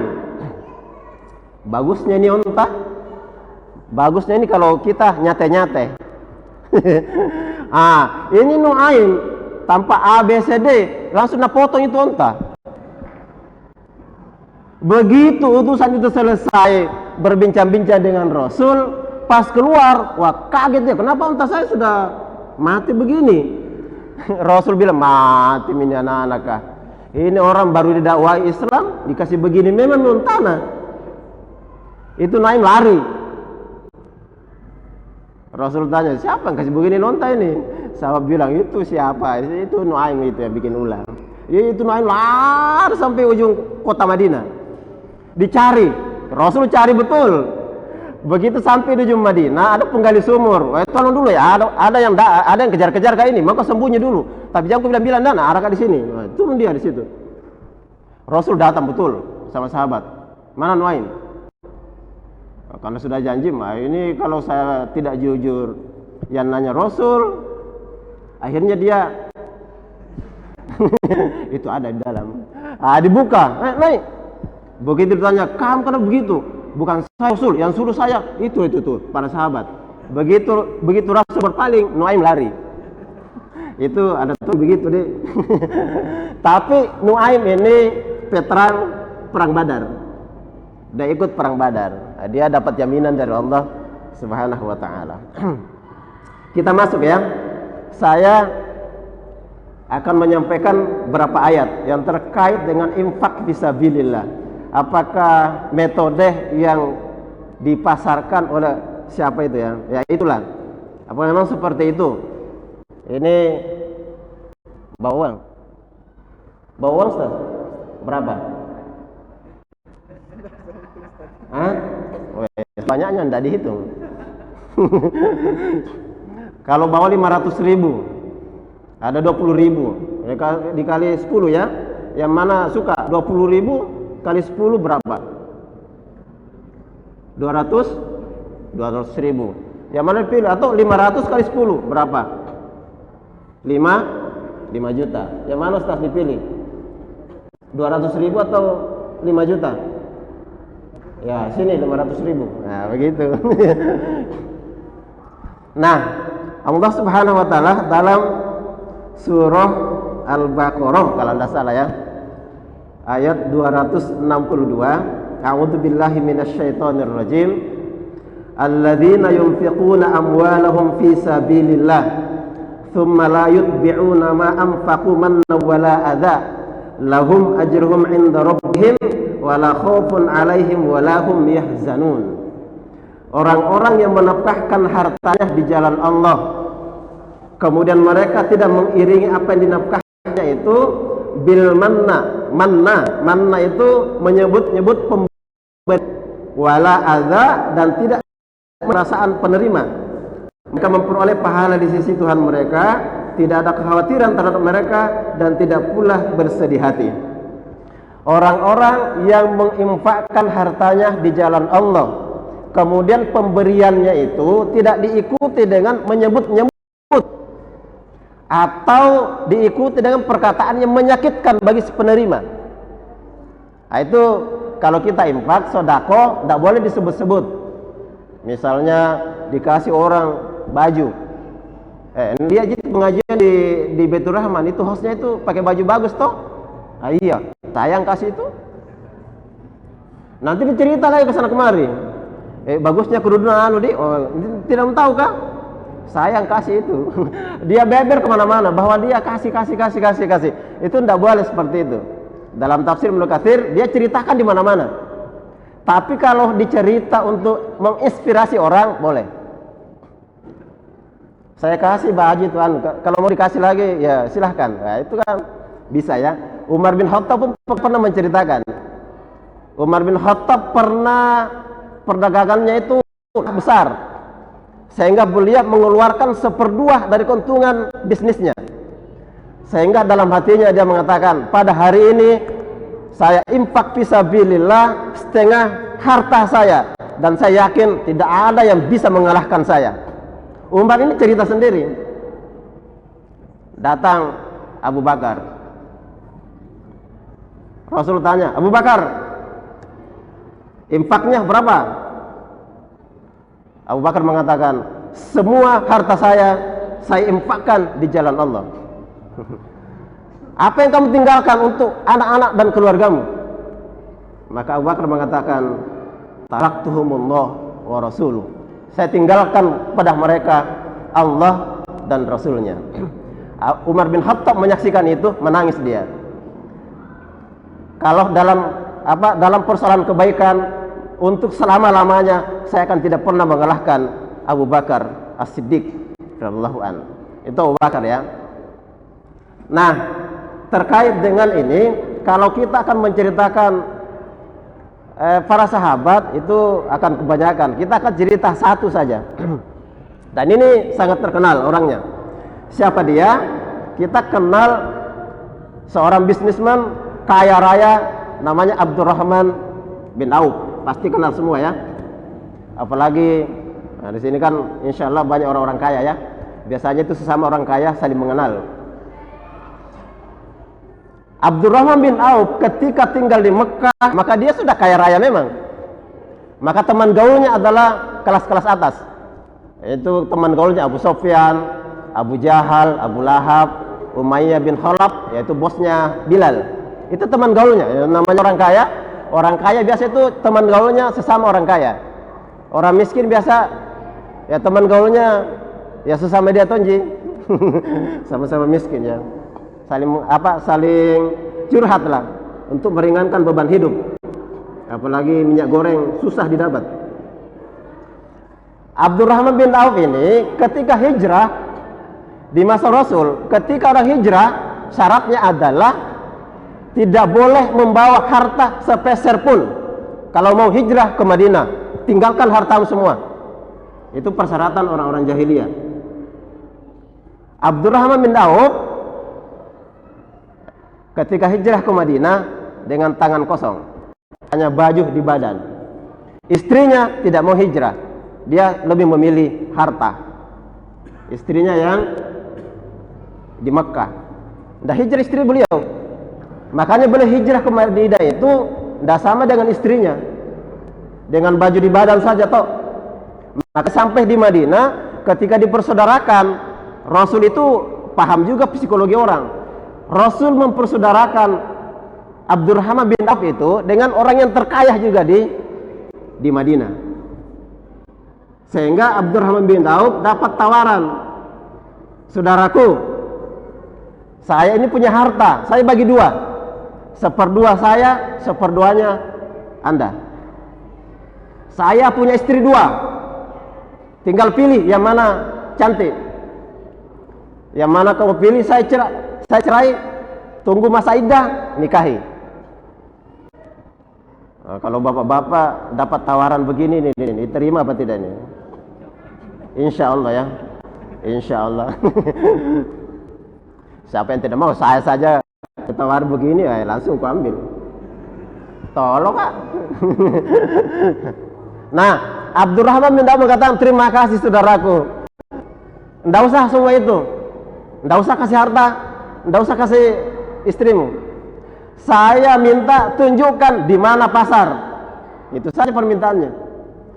bagusnya ini onta. Bagusnya ini kalau kita nyate-nyate. Ini Nuaim tanpa A, B, C, D langsung potong itu onta. Begitu utusan itu selesai berbincang-bincang dengan Rasul, pas keluar, wah kaget dia, kenapa onta saya sudah mati begini? Rasul bilang, mati ini anak-anak kah? Ini orang baru didakwai Islam, dikasih begini memang ontana. Itu Nuaim lari. Rasul tanya, siapa yang kasih begini lonta ini? Sahabat bilang, itu siapa? Itu Nuaim itu yang bikin ular. Itu Nuaim lari sampai ujung kota Madinah. Dicari, Rasul cari betul. Begitu sampai di ujung Madinah, ada penggali sumur. Tolong dulu ya, ada yang kejar-kejar kayak ini, maka sembunyi dulu. Tapi jangan bilang-bilang, nah arahkan di sini. Turun dia di situ. Rasul datang betul sama sahabat. Mana Nuaim? Karena sudah janji, ini kalau saya tidak jujur yang nanya Rasul, akhirnya dia itu ada di dalam. Dibuka, naik. Begitu ditanya, kamu kenapa begitu? Bukan saya Rasul, yang suruh saya itu tuh para sahabat. Begitu Rasul berpaling, Nuaim lari. Itu ada tuh begitu deh. Tapi Nuaim ini veteran perang Badar. Dia ikut perang Badar. Dia dapat jaminan dari Allah Subhanahu wa taala. Kita masuk ya. Saya akan menyampaikan beberapa ayat yang terkait dengan infak fisabilillah. Apakah metode yang dipasarkan oleh siapa itu ya? Ya itulah. Apa memang seperti itu? Ini bawa uang Ustaz? Berapa? Banyaknya tidak dihitung. Kalau bawa 500.000, ada 20.000, dikali 10 ya. Yang mana suka 20.000 kali 10 berapa? 200.000. Yang mana pilih? Atau 500 kali 10 berapa? 5 juta. Yang mana Ustaz dipilih? 200.000 atau 5 juta? Ya, sini 500.000. Nah, begitu. Nah, Allah Subhanahu wa taala dalam surah Al-Baqarah kalau tidak salah ya. Ayat 262, A'udzu billahi minasyaitonir rajim. Alladzina yunfiquna amwalahum fi sabilillah thumma la yutbi'una ma anfaqu manna wala adza lahum ajruhum 'inda rabbihim wala khaufun 'alaihim wala hum yahzanun. Orang-orang yang menafkahkan hartanya di jalan Allah, kemudian mereka tidak mengiringi apa yang dinafkahkannya itu bil manna itu menyebut-nyebut pemberi, wala adza dan tidak perasaan penerima. Mereka memperoleh pahala di sisi Tuhan mereka, tidak ada kekhawatiran terhadap mereka dan tidak pula bersedih hati. Orang-orang yang menginfakkan hartanya di jalan Allah, kemudian pemberiannya itu tidak diikuti dengan menyebut-nyebut atau diikuti dengan perkataan yang menyakitkan bagi si penerima. Nah, itu kalau kita infak, sedekah, tidak boleh disebut-sebut. Misalnya dikasih orang baju, dia jadi pengajian di Baitur Rahman, itu hostnya itu pakai baju bagus toh. Iya, sayang kasih itu. Nanti dicerita lagi ke sana kemari. Bagusnya kedudukan tidak tahu kah? Sayang kasih itu. Dia beber kemana-mana bahwa dia kasih. Itu tidak boleh seperti itu. Dalam tafsir Ibnu Katsir dia ceritakan di mana-mana. Tapi kalau dicerita untuk menginspirasi orang boleh. Saya kasih baju Tuhan, kalau mau dikasih lagi ya silahkan. Nah, itu kan bisa ya. Umar bin Khattab pun pernah menceritakan. Umar bin Khattab pernah perdagangannya itu besar, sehingga beliau mengeluarkan 1/2 dari keuntungan bisnisnya. Sehingga dalam hatinya dia mengatakan, pada hari ini saya infak fisabilillah setengah harta saya, dan saya yakin tidak ada yang bisa mengalahkan saya. Umar ini cerita sendiri. Datang Abu Bakar. Rasul tanya, Abu Bakar, infaknya berapa? Abu Bakar mengatakan, semua harta saya infakkan di jalan Allah. Apa yang kamu tinggalkan untuk anak-anak dan keluargamu? Maka Abu Bakar mengatakan, taraktuhumullah wa rasuluh. Saya tinggalkan pada mereka Allah dan Rasulnya. Umar bin Khattab menyaksikan itu, menangis dia. Kalau dalam persoalan kebaikan untuk selama-lamanya, saya akan tidak pernah mengalahkan Abu Bakar As-Siddiq radhiyallahu an. Itu Abu Bakar ya. Nah, terkait dengan ini, kalau kita akan menceritakan para sahabat itu akan kebanyakan. Kita akan cerita satu saja. Dan ini sangat terkenal orangnya. Siapa dia? Kita kenal seorang bisnismen kaya raya namanya Abdurrahman bin Auf. Pasti kenal semua ya. Apalagi di sini kan insya Allah banyak orang-orang kaya ya. Biasanya itu sesama orang kaya saling mengenal. Abdurrahman bin Auf ketika tinggal di Mekah, maka dia sudah kaya raya memang. Maka teman gaulnya adalah kelas-kelas atas. Itu teman gaulnya Abu Sufyan, Abu Jahal, Abu Lahab, Umayyah bin Khalaf, yaitu bosnya Bilal. Itu teman gaulnya. Namanya orang kaya. Orang kaya biasa itu teman gaulnya sesama orang kaya. Orang miskin biasa ya teman gaulnya ya sesama dia tonji. Sama-sama miskin ya. Saling curhat lah untuk meringankan beban hidup. Apalagi minyak goreng susah didapat. Abdurrahman bin Auf ini ketika hijrah di masa Rasul, ketika orang hijrah syaratnya adalah tidak boleh membawa harta sepeser pun. Kalau mau hijrah ke Madinah, tinggalkan hartamu semua. Itu persyaratan orang-orang jahiliyah. Abdurrahman bin Auf ketika hijrah ke Madinah dengan tangan kosong, hanya baju di badan. Istrinya tidak mau hijrah, dia lebih memilih harta. Istrinya yang di Mekah, dah hijrah istri beliau. Makanya boleh hijrah ke Madinah itu tidak sama dengan istrinya, dengan baju di badan saja toh. Maka sampai di Madinah, ketika dipersaudarakan, Rasul itu paham juga psikologi orang. Rasul mempersaudarakan Abdurrahman bin Auf itu dengan orang yang terkaya juga di Madinah. Sehingga Abdurrahman bin Auf dapat tawaran, saudaraku, saya ini punya harta, saya bagi dua, seperdua saya, seperduanya Anda. Saya punya istri dua, tinggal pilih yang mana cantik, yang mana kamu pilih saya cerai, tunggu masa iddah, nikahi. Nah, kalau bapak-bapak dapat tawaran begini nih, diterima apa tidak nih? Insya Allah ya, insya Allah. Siapa yang tidak mau? Saya saja ditawar begini, langsung ku ambil. Tolong kak. Nah, Abdurrahman bin Auf mengatakan, terima kasih saudaraku. Nggak usah semua itu, nggak usah kasih harta, nggak usah kasih istrimu. Saya minta tunjukkan di mana pasar. Itu saja permintaannya.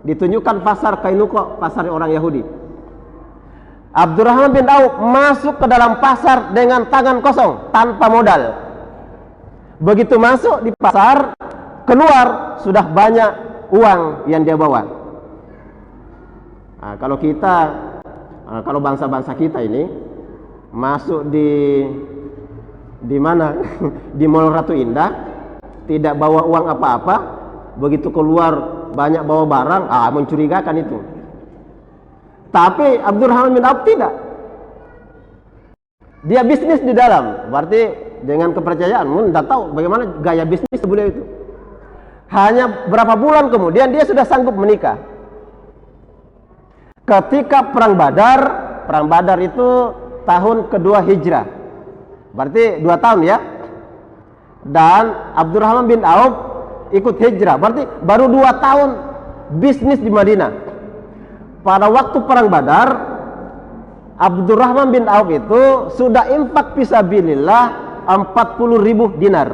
Ditunjukkan pasar Kainuko, pasar orang Yahudi. Abdurrahman bin Auf masuk ke dalam pasar dengan tangan kosong, tanpa modal. Begitu masuk di pasar, keluar sudah banyak uang yang dia bawa. Nah, kalau kita, kalau bangsa-bangsa kita ini masuk di mana? Di Mall Ratu Indah, tidak bawa uang apa-apa, begitu keluar banyak bawa barang, mencurigakan itu. Tapi Abdurrahman bin Auf tidak. Dia bisnis di dalam, berarti dengan kepercayaan, tidak tahu bagaimana gaya bisnis beliau itu. Hanya berapa bulan kemudian dia sudah sanggup menikah. Ketika perang Badar itu tahun kedua hijrah, berarti 2 tahun ya. Dan Abdurrahman bin Auf ikut hijrah, berarti baru 2 tahun bisnis di Madinah. Pada waktu perang Badar, Abdurrahman bin Auf itu sudah infak fisabilillah 40.000 dinar.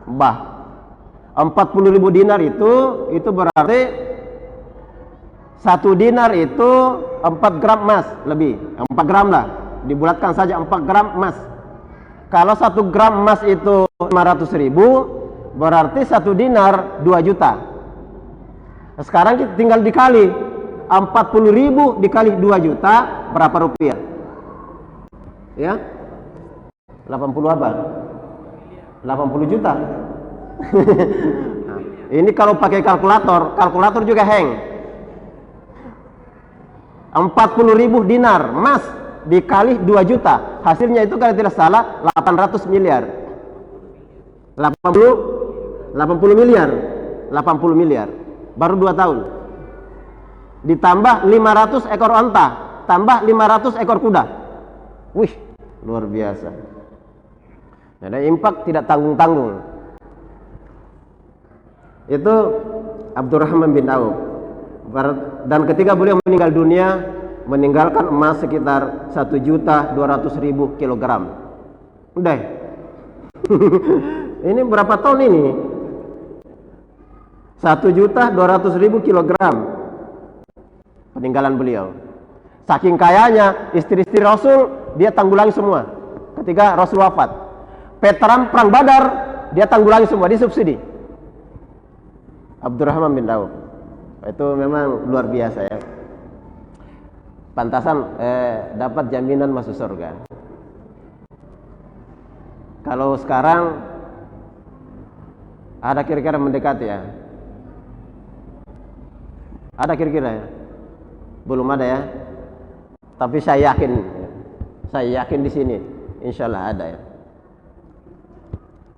40.000 dinar itu berarti 1 dinar itu 4 gram emas lebih, 4 gram lah, dibulatkan saja 4 gram emas. Kalau 1 gram emas itu 500.000, berarti 1 dinar 2 juta. Sekarang kita tinggal dikali 40.000 dikali 2 juta, berapa rupiah? Ya, 80 apa? 80 juta. Ini kalau pakai kalkulator juga hang. 40.000 dinar emas dikali 2 juta, hasilnya itu kalau tidak salah 800 miliar. 80 miliar. 80 miliar. Baru 2 tahun. Ditambah 500 ekor onta, tambah 500 ekor kuda. Wih, luar biasa. Ada impak tidak tanggung-tanggung. Itu Abdurrahman bin Auf. Dan ketika beliau meninggal dunia, meninggalkan emas sekitar 1.200.000 kilogram. Udah. Ini berapa tahun ini? 1.200.000 kilogram peninggalan beliau. Saking kayanya, istri-istri Rasul dia tanggulangi semua ketika Rasul wafat. Veteran perang Badar dia tanggulangi semua, disubsidi. Abdurrahman bin Auf itu memang luar biasa ya. Pantasan dapat jaminan masuk surga. Kalau sekarang ada kira-kira mendekati ya? Ada kira-kira ya? Belum ada ya? Tapi saya yakin di sini, insya Allah ada ya.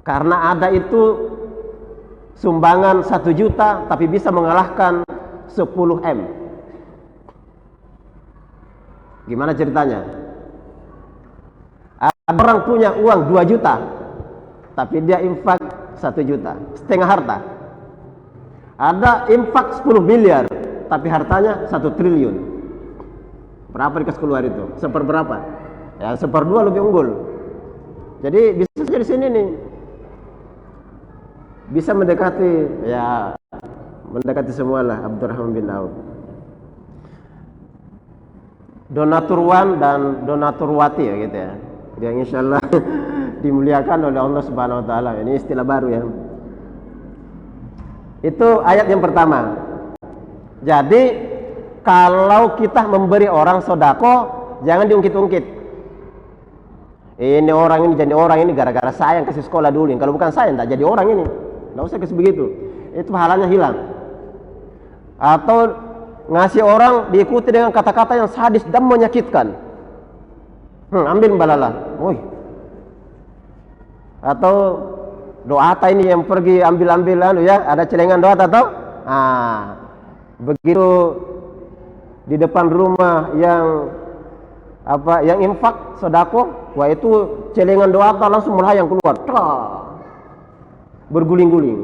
Karena ada itu sumbangan 1 juta, tapi bisa mengalahkan 10 M. Gimana ceritanya? Ada orang punya uang 2 juta, tapi dia infak 1 juta, setengah harta. Ada infak 10 miliar, tapi hartanya 1 triliun. Berapa dikasih keluar itu? Seperberapa? Ya, 1/2 lebih unggul. Jadi bisa jadi sini nih. Bisa mendekati, ya mendekati semualah Abdurrahman bin Auf. Donatur wan dan donatur wati ya gitu ya. Yang insyaallah dimuliakan oleh Allah Subhanahu wa taala. Ini istilah baru ya. Itu ayat yang pertama. Jadi kalau kita memberi orang sodako, jangan diungkit-ungkit. Ini orang ini jadi orang ini gara-gara saya yang kasih sekolah dulu. Kalau bukan saya tak jadi orang ini. Nggak usah kasih begitu. Itu pahalanya hilang. Atau ngasih orang diikuti dengan kata-kata yang sadis dan menyakitkan. Ambil balala. Woi. Atau doa ini yang pergi ambil-ambilan ya, ada celengan doa atau? Begitu di depan rumah yang yang infak sedekah, wah itu celengan doa langsung melayang keluar. Berguling-guling.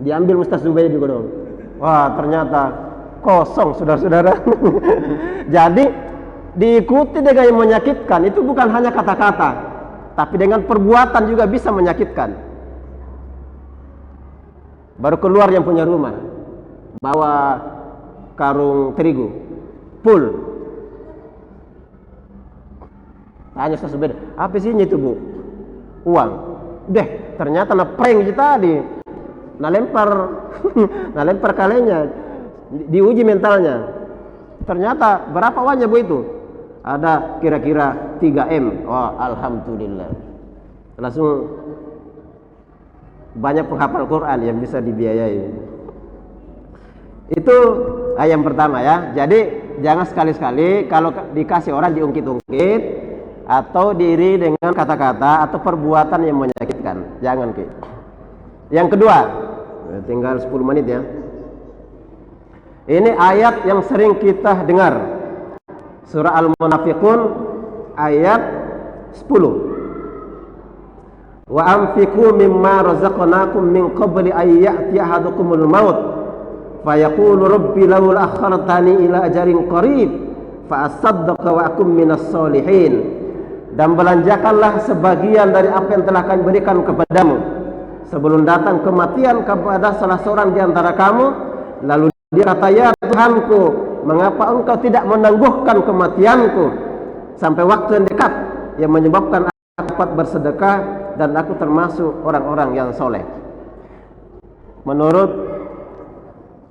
Diambil Ustaz Zubair juga dong. Wah, ternyata kosong saudara-saudara. Jadi diikuti dengan yang menyakitkan itu bukan hanya kata-kata, tapi dengan perbuatan juga bisa menyakitkan. Baru keluar yang punya rumah, bawa karung terigu, full. Tanya Ustaz Zubair, apa isinya itu Bu? Uang. Deh, ternyata prank kita tadi. Lempar kalenya, diuji mentalnya. Ternyata berapa uangnya Bu itu? Ada kira-kira 3 M. Oh, alhamdulillah. Langsung banyak penghafal Quran yang bisa dibiayai. Itu ayat yang pertama ya. Jadi jangan sekali-sekali kalau dikasih orang diungkit-ungkit atau diiri dengan kata-kata atau perbuatan yang menyakitkan. Jangan Ki. Yang kedua, tinggal 10 menit ya. Ini ayat yang sering kita dengar. Surah Al-Munafiqun ayat 10. Wa anfiqu mimma razaqnakum min qabli an ya'tiya ahadukumul maut fayaqulu rabbi laula akhartani ila ajalin qarib fa asaddaqa wa akum minas solihin. Dan belanjakanlah sebagian dari apa yang telah kami berikan kepadamu sebelum datang kematian kepada salah seorang di antara kamu. Lalu dia kata, ya Tuhanku, mengapa engkau tidak menangguhkan kematianku sampai waktu yang dekat yang menyebabkan aku dapat bersedekah dan aku termasuk orang-orang yang soleh. Menurut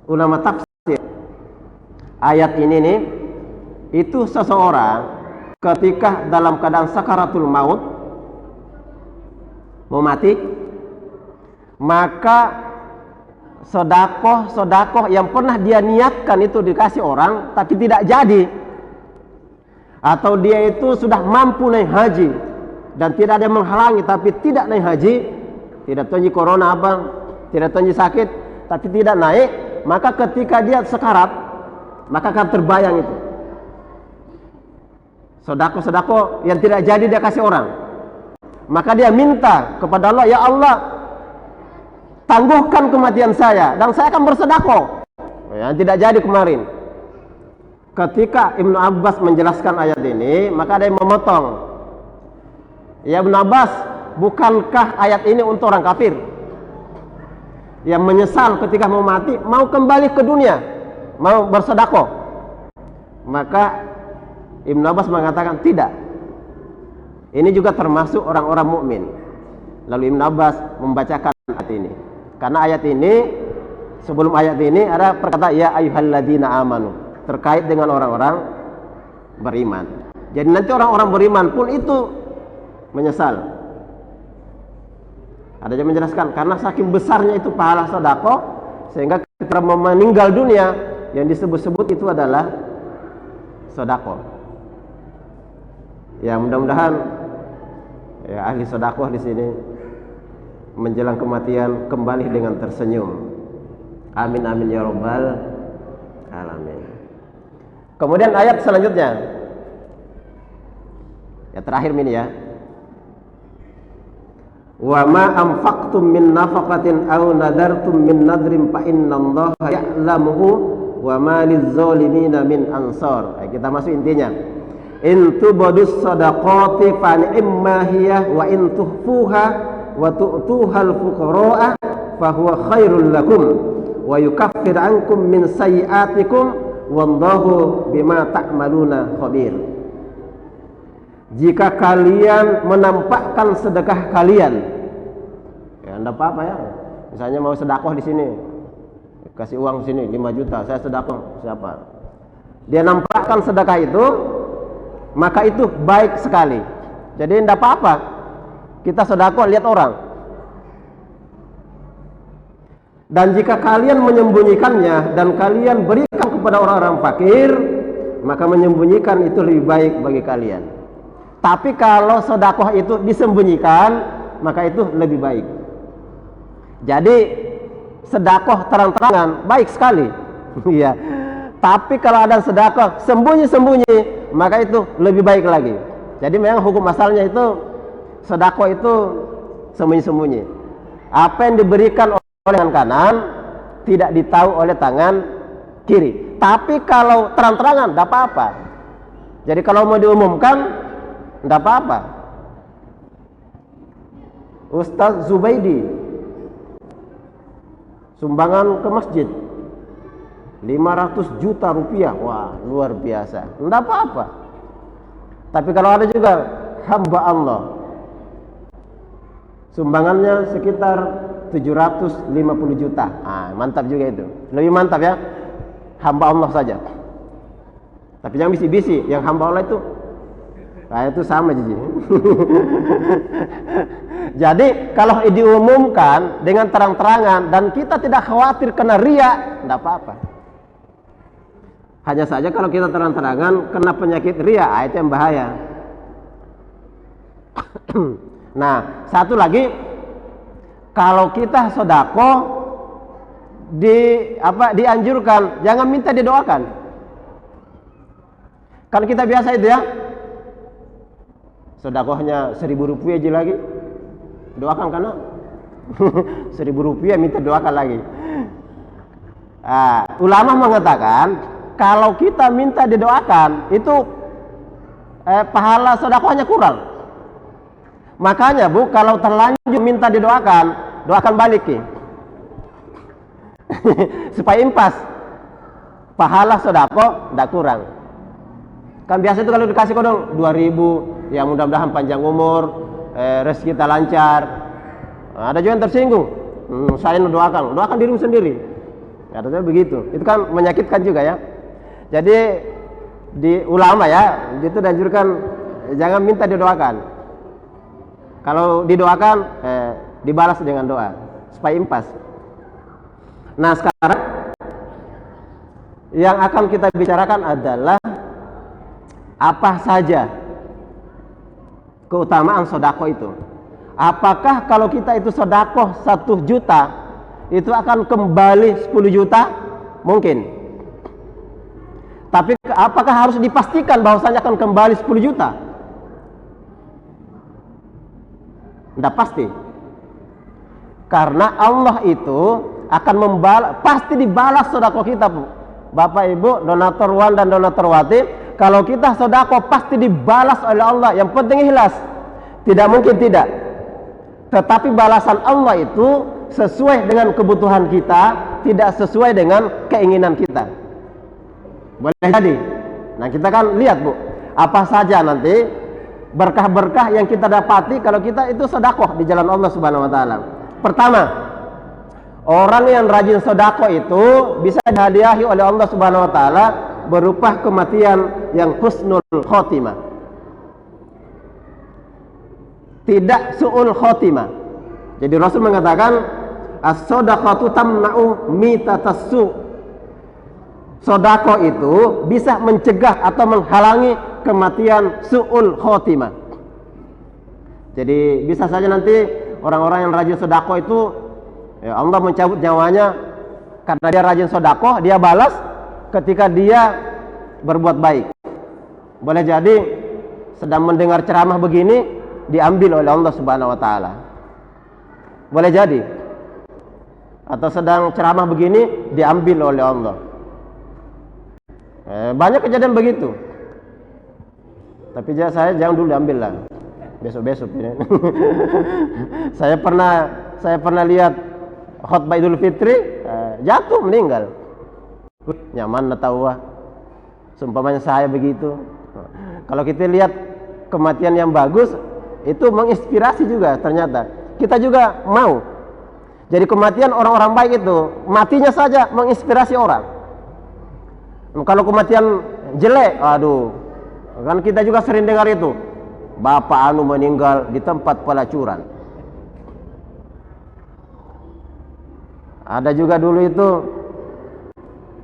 ulama tafsir, ayat ini nih, itu seseorang ketika dalam keadaan sakaratul maut, mau mati, maka sodakoh yang pernah dia niatkan itu dikasih orang tapi tidak jadi, atau dia itu sudah mampu naik haji dan tidak ada yang menghalangi tapi tidak naik haji, tidak tahu corona apa, tidak tahu sakit tapi tidak naik, maka ketika dia sekarat maka akan terbayang itu sodako yang tidak jadi dia kasih orang, maka dia minta kepada Allah, ya Allah, tangguhkan kematian saya dan saya akan bersedekah. Yang tidak jadi kemarin. Ketika Ibnu Abbas menjelaskan ayat ini, maka ada yang memotong. Ya Ibnu Abbas, bukankah ayat ini untuk orang kafir yang menyesal ketika mau mati, mau kembali ke dunia, mau bersedekah? Maka Ibnu Abbas mengatakan tidak. Ini juga termasuk orang-orang mukmin. Lalu Ibnu Abbas membacakan ayat ini. Karena ayat ini, sebelum ayat ini ada perkataan ya ayyuhalladzina amanu, terkait dengan orang-orang beriman. Jadi nanti orang-orang beriman pun itu menyesal. Ada yang menjelaskan karena saking besarnya itu pahala sedekah sehingga ketika meninggal dunia yang disebut-sebut itu adalah sedekah. Ya mudah-mudahan ya ahli sedekah di sini menjelang kematian kembali dengan tersenyum. Amin amin ya rabbal alamin. Kemudian ayat selanjutnya, ya terakhir ini ya. Wa ma anfaqtum min nafaqatin aw nadartum min nadrin fa innallaha ya'lamuhu wa ma lizzalimin min ansar. Kita masuk intinya. In tubadus sadaqati fa ni'ma hiya wa in tuhfuha wa tu'tuhal fuqara'a fa huwa khairul lakum wa yukaffir ankum min sayyi'atikum wallahu bima ta'maluna khabir. Jika kalian menampakkan sedekah kalian, ya enggak apa-apa ya. Misalnya mau sedekah di sini, kasih uang sini 5 juta, saya sedekah siapa? Dia nampakkan sedekah itu, maka itu baik sekali. Jadi enggak apa-apa kita sedekah lihat orang. Dan jika kalian menyembunyikannya dan kalian berikan kepada orang-orang fakir, maka menyembunyikan itu lebih baik bagi kalian. Tapi kalau sedekah itu disembunyikan, maka itu lebih baik. Jadi sedekah terang-terangan baik sekali. Iya. Tapi kalau ada sedekah sembunyi-sembunyi, maka itu lebih baik lagi. Jadi memang hukum asalnya itu sedekah itu sembunyi-sembunyi. Apa yang diberikan oleh tangan kanan tidak ditahu oleh tangan kiri. Tapi kalau terang-terangan tidak apa-apa. Jadi kalau mau diumumkan tidak apa-apa. Ustaz Zubaidi sumbangan ke masjid 500 juta rupiah. Wah luar biasa. Tidak apa-apa. Tapi kalau ada juga hamba Allah sumbangannya sekitar 750 juta. Mantap juga itu. Lebih mantap ya. Hamba Allah saja. Tapi yang bisi-bisi, yang hamba Allah itu sama jadi. Jadi kalau diumumkan dengan terang-terangan dan kita tidak khawatir kena riya, tidak apa-apa. Hanya saja kalau kita terang-terangan kena penyakit riya, itu yang bahaya. Nah, satu lagi, kalau kita sedekah dianjurkan jangan minta didoakan. Kan kita biasa itu ya, sedekahnya 1.000 rupiah aja lagi doakan karena 1.000 rupiah minta doakan lagi. Ulama mengatakan kalau kita minta didoakan itu pahala sedekahnya kurang. Makanya Bu, kalau terlanjur minta didoakan, doakan balik supaya impas pahala sedekah tidak kurang. Kan biasa itu kalau dikasih kodong 2.000, ya mudah-mudahan panjang umur, rezeki kita lancar. Ada juga yang tersinggung, saya doakan dirimu sendiri. Katanya begitu. Itu kan menyakitkan juga ya. Jadi di ulama ya, itu dianjurkan jangan minta didoakan. Kalau didoakan dibalas dengan doa supaya impas. Nah, sekarang yang akan kita bicarakan adalah apa saja keutamaan sedekah itu. Apakah kalau kita itu sedekah 1 juta itu akan kembali 10 juta? Mungkin. Tapi apakah harus dipastikan bahwasanya akan kembali 10 juta? Tidak pasti. Karena Allah itu akan pasti dibalas sedekah kita, Bu. Bapak Ibu, donatur wan dan donatur wati, kalau kita sedekah pasti dibalas oleh Allah. Yang penting ikhlas. Tidak mungkin tidak. Tetapi balasan Allah itu sesuai dengan kebutuhan kita, tidak sesuai dengan keinginan kita. Boleh jadi. Nah, kita kan lihat, Bu, apa saja nanti berkah-berkah yang kita dapati kalau kita itu sedekah di jalan Allah Subhanahu wa taala. Pertama, orang yang rajin sedekah itu bisa dihadiahi oleh Allah Subhanahu wa taala berupa kematian yang husnul khotimah. Tidak su'ul khotimah. Jadi Rasul mengatakan as-shadaqatu tamna'u mitatassu. Sedekah itu bisa mencegah atau menghalangi kematian su'ul khotimah. Jadi bisa saja nanti orang-orang yang rajin sedekah itu ya Allah mencabut nyawanya karena dia rajin sedekah, dia balas ketika dia berbuat baik. Boleh jadi sedang mendengar ceramah begini diambil oleh Allah Subhanahu wa taala. Boleh jadi. Atau sedang ceramah begini diambil oleh Allah. Banyak kejadian begitu. Tapi saya jangan dulu diambil lah. Besok-besok ini. saya pernah lihat khutbah Idul Fitri, jatuh meninggal. Nyaman tahu wah. Seumpamanya saya begitu. Kalau kita lihat kematian yang bagus, itu menginspirasi juga ternyata. Kita juga mau. Jadi kematian orang-orang baik itu matinya saja menginspirasi orang. Kalau kematian jelek, aduh, kan kita juga sering dengar itu. Bapak anu meninggal di tempat pelacuran. Ada juga dulu itu,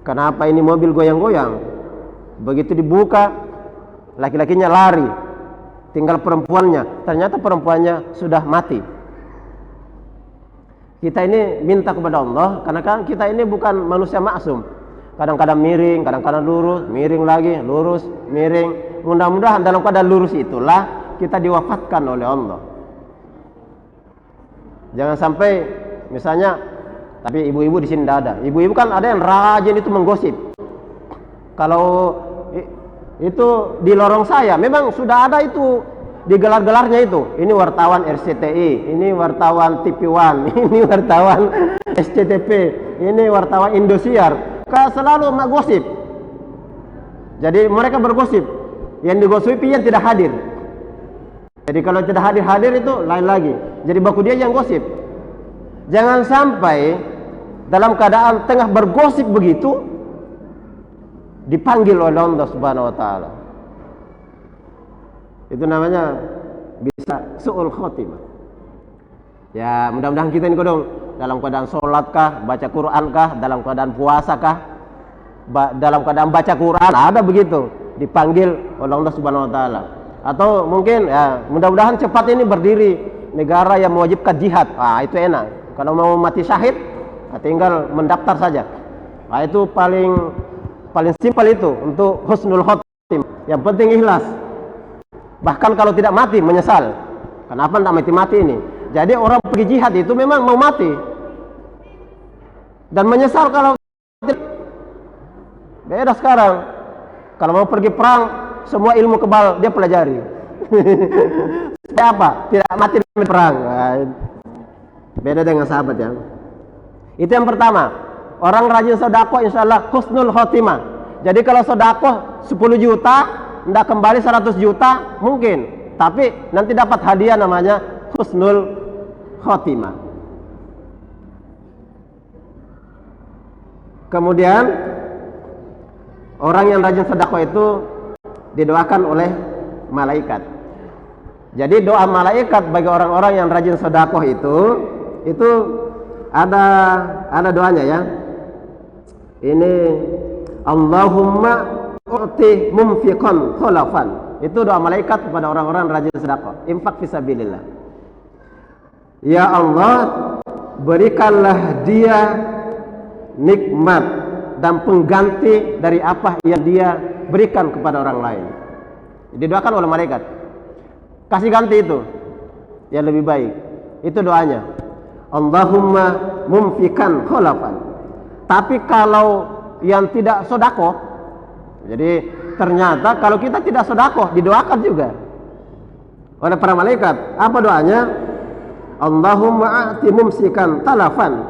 kenapa ini mobil goyang-goyang? Begitu dibuka, laki-lakinya lari, tinggal perempuannya. Ternyata perempuannya sudah mati. Kita ini minta kepada Allah, karena kan kita ini bukan manusia maksum. Kadang-kadang miring, kadang-kadang lurus, miring lagi, lurus, miring. Mudah-mudahan dalam keadaan lurus itulah kita diwafatkan oleh Allah. Jangan sampai misalnya, tapi ibu-ibu di sini tidak ada. Ibu-ibu kan ada yang rajin itu menggosip. Kalau itu di lorong saya, memang sudah ada itu di gelar-gelarnya itu. Ini wartawan RCTI, ini wartawan TV One, ini wartawan SCTV, ini wartawan Indosiar. Selalu gosip. Jadi mereka bergosip. Yang digosipi yang tidak hadir. Jadi kalau tidak hadir itu lain lagi. Jadi baku dia yang gosip. Jangan sampai dalam keadaan tengah bergosip begitu dipanggil oleh Allah Subhanahu wa taala. Itu namanya bisa su'ul khotimah. Ya, mudah-mudahan kita ini kodong dalam keadaan sholat kah, baca Quran kah, dalam keadaan puasa kah, dalam keadaan baca Quran, ada begitu dipanggil oleh Allah Subhanahu wa taala. Atau mungkin ya, mudah-mudahan cepat ini berdiri negara yang mewajibkan jihad. Itu enak. Kalau mau mati syahid, tinggal mendaftar saja. Itu paling simpel itu untuk husnul khotimah. Yang penting ikhlas. Bahkan kalau tidak mati menyesal. Kenapa tidak mati-mati ini? Jadi orang pergi jihad itu memang mau mati dan menyesal kalau beda sekarang. Kalau mau pergi perang, semua ilmu kebal dia pelajari. Apa? Tidak mati dalam perang. Beda dengan sahabat ya. Itu yang pertama. Orang rajin sedekah insyaallah husnul khotimah. Jadi kalau sedekah 10 juta, tidak kembali 100 juta mungkin, tapi nanti dapat hadiah namanya husnul khotimah. Kemudian orang yang rajin sedekah itu didoakan oleh malaikat. Jadi doa malaikat bagi orang-orang yang rajin sedekah itu ada doanya ya. Ini Allahumma u'ti mumfiqan khalafan. Itu doa malaikat kepada orang-orang rajin sedekah, infak fisabilillah. Ya Allah, berikanlah dia nikmat dan pengganti dari apa yang dia berikan kepada orang lain. Didoakan oleh malaikat. Kasih ganti itu yang lebih baik. Itu doanya. Allahumma mumfikan khalafan. Tapi kalau yang tidak sedekah, jadi ternyata kalau kita tidak sedekah didoakan juga oleh para malaikat. Apa doanya? Allahumma a'ti mumsikan talafan.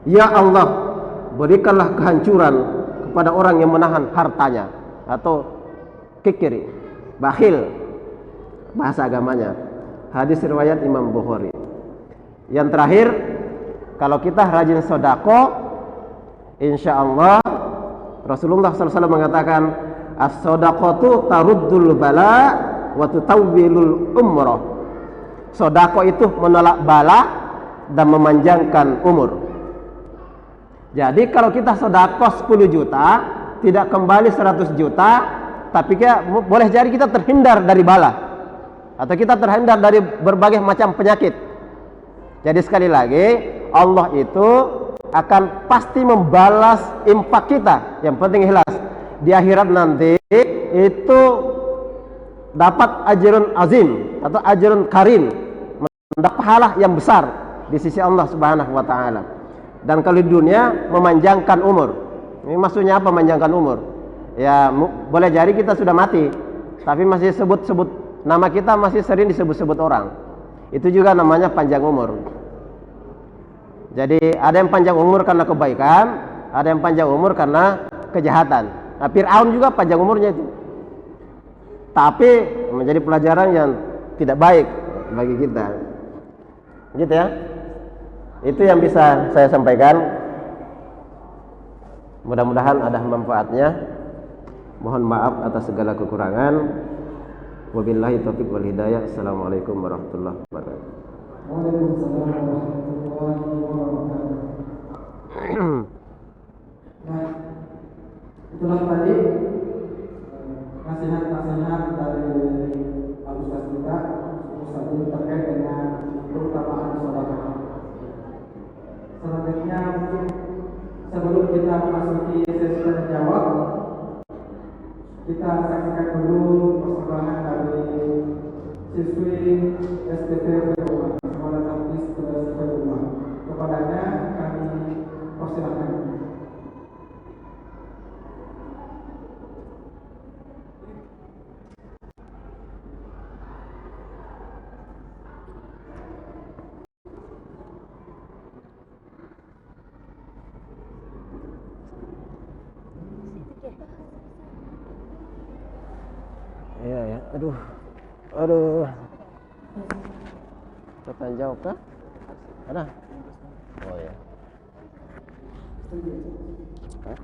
Ya Allah, berikanlah kehancuran kepada orang yang menahan hartanya, atau kikiri, bakhil bahasa agamanya. Hadis riwayat Imam Bukhari. Yang terakhir, kalau kita rajin sedekah, insyaallah Rasulullah SAW mengatakan as-sadaqatu taruddul bala wa tutawwilul umrah. Sedekah itu menolak bala dan memanjangkan umur. Jadi kalau kita sedekah 10 juta, tidak kembali 100 juta, tapi boleh jadi kita terhindar dari bala, atau kita terhindar dari berbagai macam penyakit. Jadi sekali lagi, Allah itu akan pasti membalas infak kita. Yang penting ikhlas. Di akhirat nanti itu dapat ajrun azim atau ajrun karim, mendapat pahala yang besar di sisi Allah Subhanahu wa taala. Dan kalau di dunia memanjangkan umur. Ini maksudnya apa memanjangkan umur? Ya boleh jadi kita sudah mati, tapi masih sebut-sebut nama kita, masih sering disebut-sebut orang. Itu juga namanya panjang umur. Jadi ada yang panjang umur karena kebaikan, ada yang panjang umur karena kejahatan. Nah, Fir'aun juga panjang umurnya itu, tapi menjadi pelajaran yang tidak baik bagi kita. Gitu ya. Itu yang bisa saya sampaikan. Mudah-mudahan ada manfaatnya. Mohon maaf atas segala kekurangan. Wabillahi taufiq wal hidayah. Assalamualaikum warahmatullahi wabarakatuh. Waalaikumsalam warahmatullahi wabarakatuh. Nah, itulah tadi nasihat-nasihat dari Al-Ustaz kita, Ustaz terkait dengan keutamaan sedekah. Selanjutnya mungkin sebelum kita memasuki sesi tanya jawab, kita saksikan dulu persembahan dari siswi STT Rumah Sekolah Taktis Kedasi Rumah. Kepadanya kami persilakan. Iya ya, aduh. Pertanyaan jawab kah? Ada? Oh ya. Hah?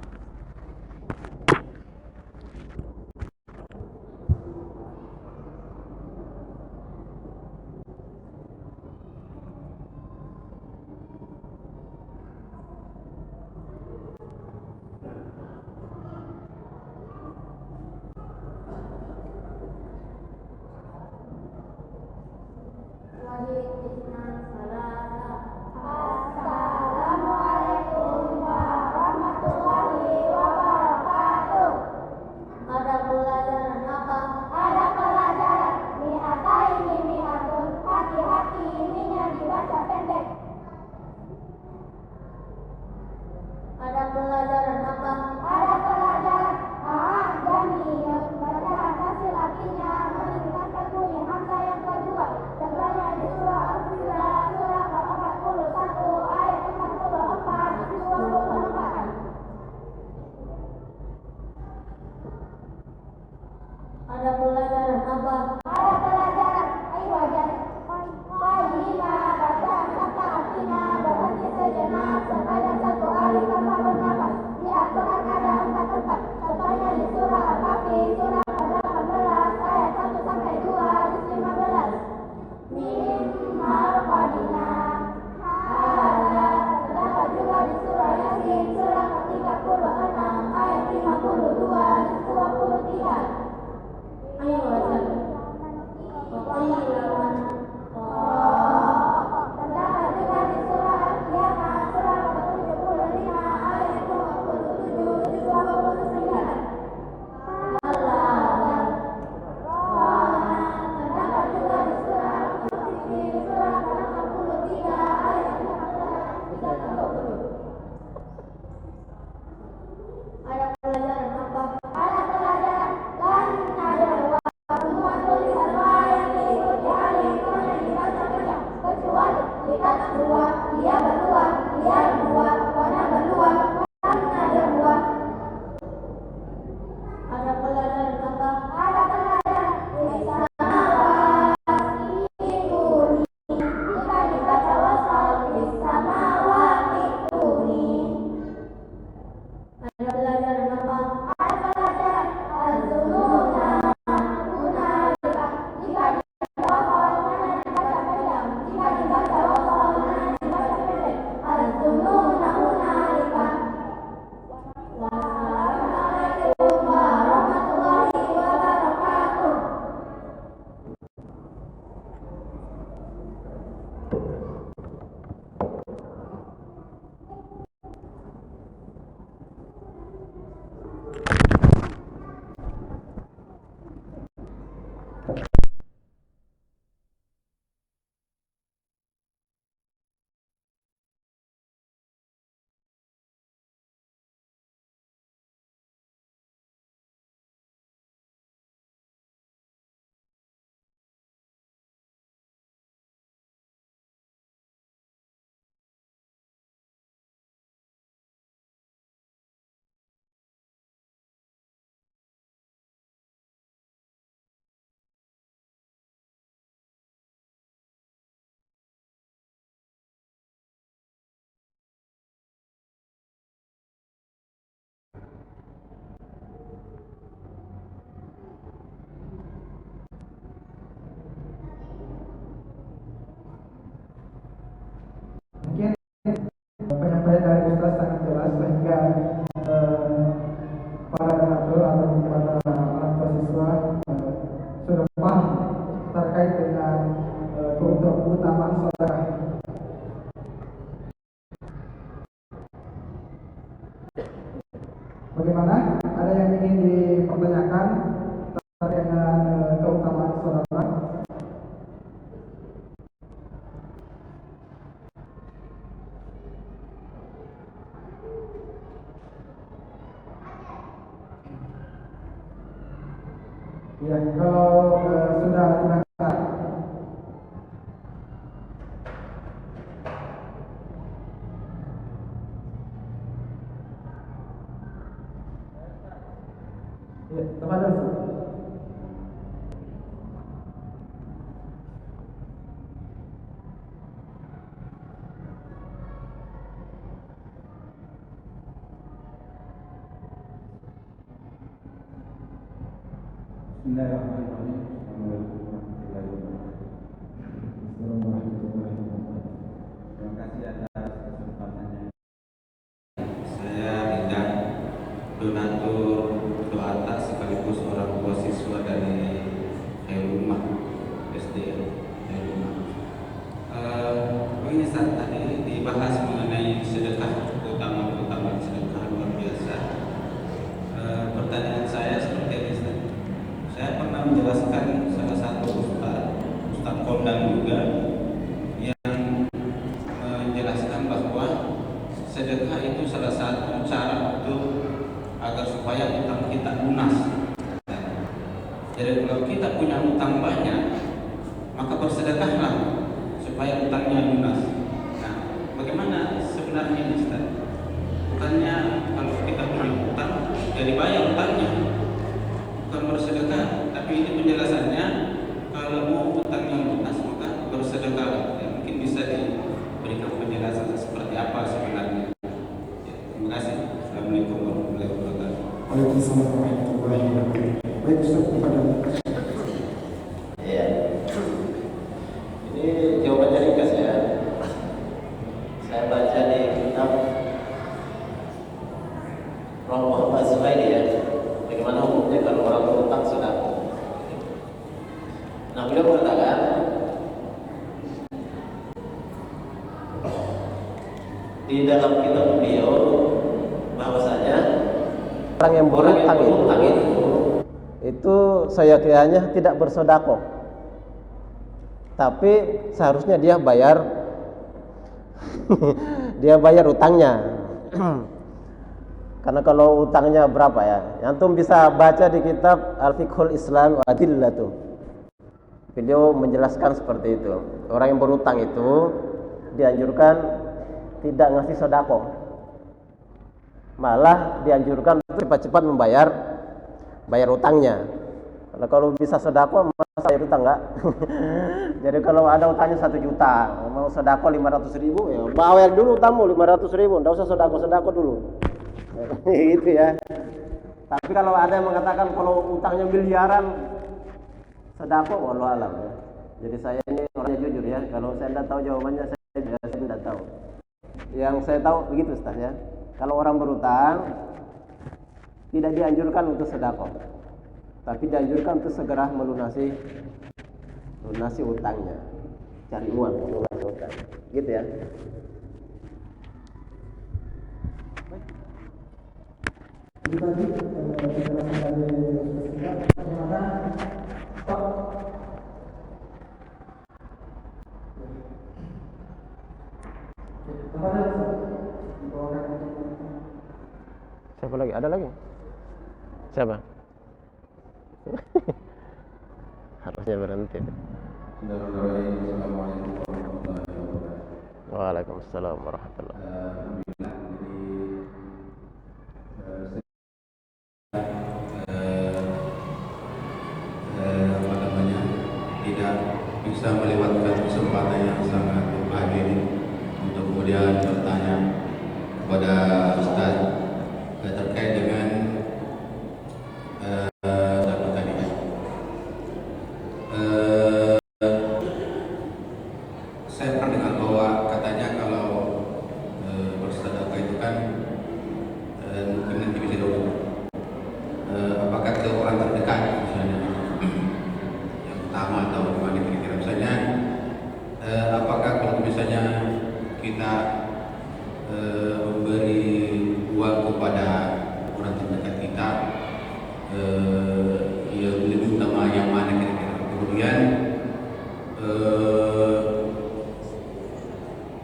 Assalamualaikum warahmatullahi wabarakatuh. Ada pelajaran apa? Ada pelajaran mi'ata ini mi'atun. Hati-hati ininya dibaca pendek. Ada pelajaran apa? Ada pelajaran jamiyun. Bacaan hasil akhirnya meningkatkan bunyi hamzah yang kedua. Contohnya di surah Al-Furqan surah ke-41 ayat 44 24. Ada pelajaran apa? Ada pelajaran wajar. Wajibna bacaan kata artinya berhenti sejenak sebanyak 1 kali tanpa bernafas. Di Al-Quran ada 4 tempat. Contohnya di surah Al-Kahfi surah ke-18 ayat 1 sampai 2 juz 15. Mimmal qadina. Terdapat juga di surah Yasin surah ke-30 22 juz 23. Ayo baca. Terdapat juga di surah Al-Qiyamah surah 75 ayat 27 juz 29. Terdapat juga di surah Al-Qur'an surah 83 ayat 14. Ada pelajaran apa? Ada pelajaran lan ada dua semua tulisan yang diikuti alif yang dibaca kecuali lihat dua, dia berdua, dia berdua, warna berdua, lan ada dua. Ada pelajaran apa? Ada pelajaran bisa jika dibaca wasal bisa mawati tuni. Ada pelajaran apa? Ada pelajaran az-zununa hunalika jika dibaca wasal mana dibaca pendek, jika dibaca wasal mana dibaca pendek. Az-zununa hunalika. Wassalamualaikum warahmatullahi wabarakatuh. Mungkin penyampaian dari Ustaz sangat jelas sehingga para donatur atau para orang tua siswa sudah paham terkait dengan keutamaan sedekah. Bagaimana? Ada yang ingin dipertanyakan terkait dengan keutamaan sedekah? Ya, kalau sudah dilakukan, ya, kepada Bismillahirrahmanirrahim. Terima kasih atas kesempatannya. Saya Ridwan, donatur doa atas sekaligus orang tua siswa dari Rumah SD Rumah. Ini saat tadi dibahas mengenai sedekah, utama sedekah luar biasa. Pertanyaan saya seperti ini, Ustaz. Saya pernah menjelaskan salah satu Ustaz Kondang juga yang menjelaskan bahwa sedekah itu salah satu cara untuk agar supaya utang kita lunas. Jadi kalau kita punya utang banyak, maka bersedekahlah supaya utangnya lunas. Nah, bagaimana sebenarnya ini, Ustaz? Bukannya kalau kita punya utang, jadi bayar utangnya, bukan bersedekah. Tapi ini penjelasannya, kalau mau utangnya lunas maka bersedekah. Ya, mungkin bisa diberikan penjelasan seperti apa sebenarnya. Ya, terima kasih. Assalamualaikum warahmatullahi wabarakatuh. Waalaikumsalam warahmatullahi wabarakatuh. Baik, Ustaz, kepada Ya, ini jawabannya ringkas ya. Saya baca di kitab Roh Muhammad Zuhairi ya. di dalam kitab beliau bahwasanya orang yang berutang itu seyogyanya tidak bersedekah, tapi seharusnya dia bayar dia bayar utangnya. Karena kalau utangnya berapa ya? Antum bisa baca di kitab Al-Fiqhul Islam wa Adillatuh. Beliau menjelaskan seperti itu. Orang yang berutang itu dianjurkan tidak ngasih sedekah. Malah dianjurkan cepat-cepat bayar utangnya. Karena kalau bisa sedekah masa bayar utang enggak? Jadi kalau ada utangnya 1 juta, mau sedekah 500.000 ya bayar dulu utangmu 500.000, enggak usah sedekah dulu. Gitu ya. Tapi kalau ada yang mengatakan kalau utangnya miliaran sedekah, wallahu alam ya. Jadi saya ini orangnya jujur ya. Kalau saya tidak tahu jawabannya, saya tidak tahu. Yang saya tahu begitu Ustaz ya. Kalau orang berutang tidak dianjurkan untuk sedekah, tapi dianjurkan untuk segera melunasi utangnya. Cari uang melunasi utang. Gitu ya. Jadi tadi penjelasan dari bagaimana Pak Siapa lagi? Ada lagi? Siapa? Harusnya berhenti. Waalaikumsalam warahmatullahi wabarakatuh. Tidak bisa melewatkan kesempatan yang sangat berbahagia ini untuk kemudian bertanya kepada Ustaz terkait dengan tadi. Saya pernah dengar bahwa katanya kalau bersedekah itu kan mungkin nanti bisa dulu apakah ke orang terdekat misalnya yang utama atau gimana kira-kira misalnya apakah kalau misalnya kita memberi uang kepada orang terdekat kita ya lebih utama yang mana kira-kira. Kemudian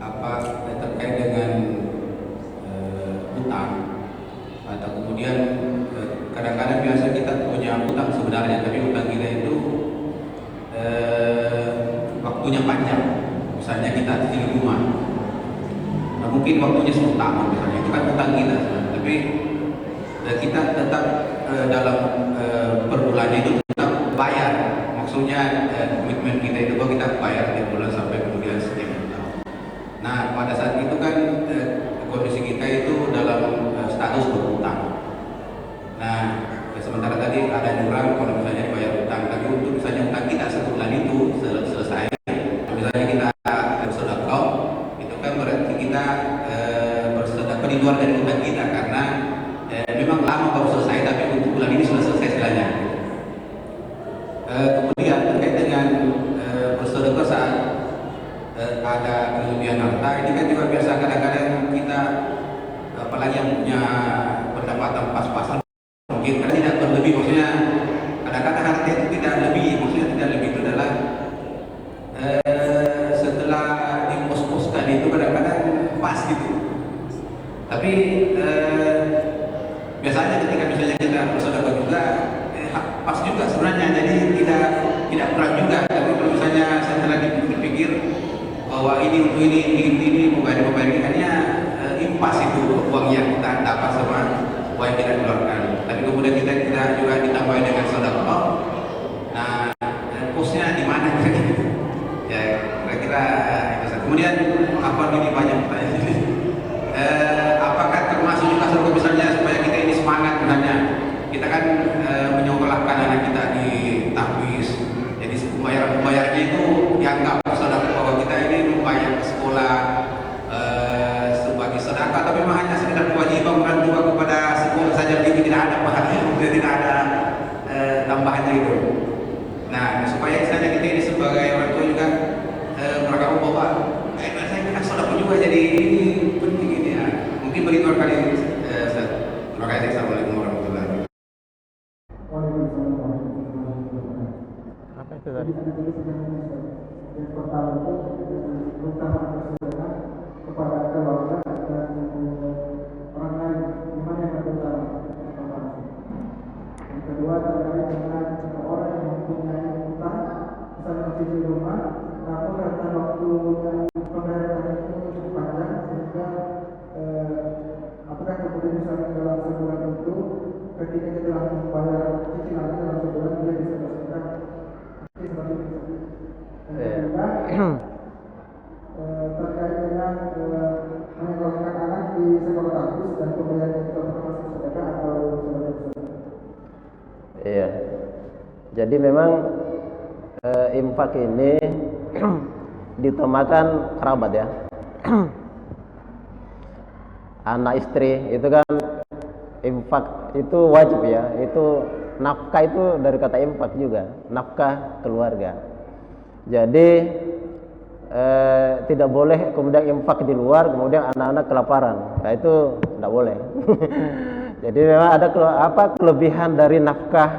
apa terkait dengan utang atau kemudian kadang-kadang biasa kita punya utang sebenarnya, tapi utang kita itu waktunya panjang. Misalnya kita cicil rumah, nah, mungkin waktunya 10 tahun misalnya, itu kan utang kita, tapi kita tetap dalam per bulannya itu tetap bayar. Maksudnya komitmen kita itu bahwa kita bayar tiap bulan sampai kemudian setiap tahun. Nah pada saat itu kan kondisi kita itu dalam status berutang. Nah sementara tadi ada jurang kalau misalnya dibayar utang, tapi untuk misalnya utang kita 1 bulan itu selesai, misalnya kita bersedekah, itu kan berarti kita bersedekah di luar dari utang kita, karena memang lama baru selesai, tapi untuk bulan ini sudah selesai istilahnya. Kemudian terkait dengan bersedekah saat ada kelebihan harta, ini kan juga biasa kadang-kadang kita apalagi yang punya pendapatan pas-pasan mungkin karena tidak berlebih, maksudnya kadang-kadang harta itu tidak lebih, maksudnya tidak lebih itu adalah setelah dipos-poskan itu kadang-kadang pas gitu. Tapi biasanya ketika misalnya kita bersedekah juga pas juga sebenarnya, jadi tidak kurang juga. Tapi kalau misalnya setelah dipikir bahwa ini untuk ini membayar ini, hanya impas itu uang yang kita dapat sama uang yang kita keluarkan. Tapi kemudian kita juga ditambah dengan sedekah. Nah, posnya di mana kira-kira? Ya, kira-kira itu. Kemudian apa ini banyak pertanyaan ini? Apakah termasuk juga kalau misalnya supaya kita ini semangat, misalnya kita kan menyekolahkan anak kita di tahfiz, jadi pembayarannya itu dianggap sedekah bahwa kita ini membayar ke sekolah sebagai sedekah, tapi memang hanya sekedar kewajiban bukan juga kepada sekolah saja, jadi tidak ada pahalanya, tidak ada tambahannya itu. Nah supaya misalnya kita ini sebagai orang tua juga mereka bahwa saya kena sedekah juga, jadi ini penting ini Itu Jadi tadi. ada tiga sebenarnya. Yang pertama itu keutamaan bersedekah kepada keluarga dan orang lain, di mana yang lebih utama? Yang kedua terkait dengan orang yang mempunyai utang, misalnya mencicil rumah, namun rentang waktunya pembayaran itu cukup panjang sehingga apakah kemudian misalnya dalam sebulan itu ketika dia telah membayar cicilannya dalam sebulan dia bisa bersedekah seperti itu. Yang ketiga terkait dengan menyekolahkan anak di sekolah kampus dan pembayaran itu apakah masuk sedekah atau sebagai sedekah? Iya. Jadi memang infak ini diutamakan kerabat ya. Anak istri itu kan infak itu wajib ya. Itu nafkah itu dari kata infak juga, nafkah keluarga. Jadi tidak boleh kemudian infak di luar kemudian anak-anak kelaparan. Nah itu tidak boleh. Jadi memang ada kelebihan dari nafkah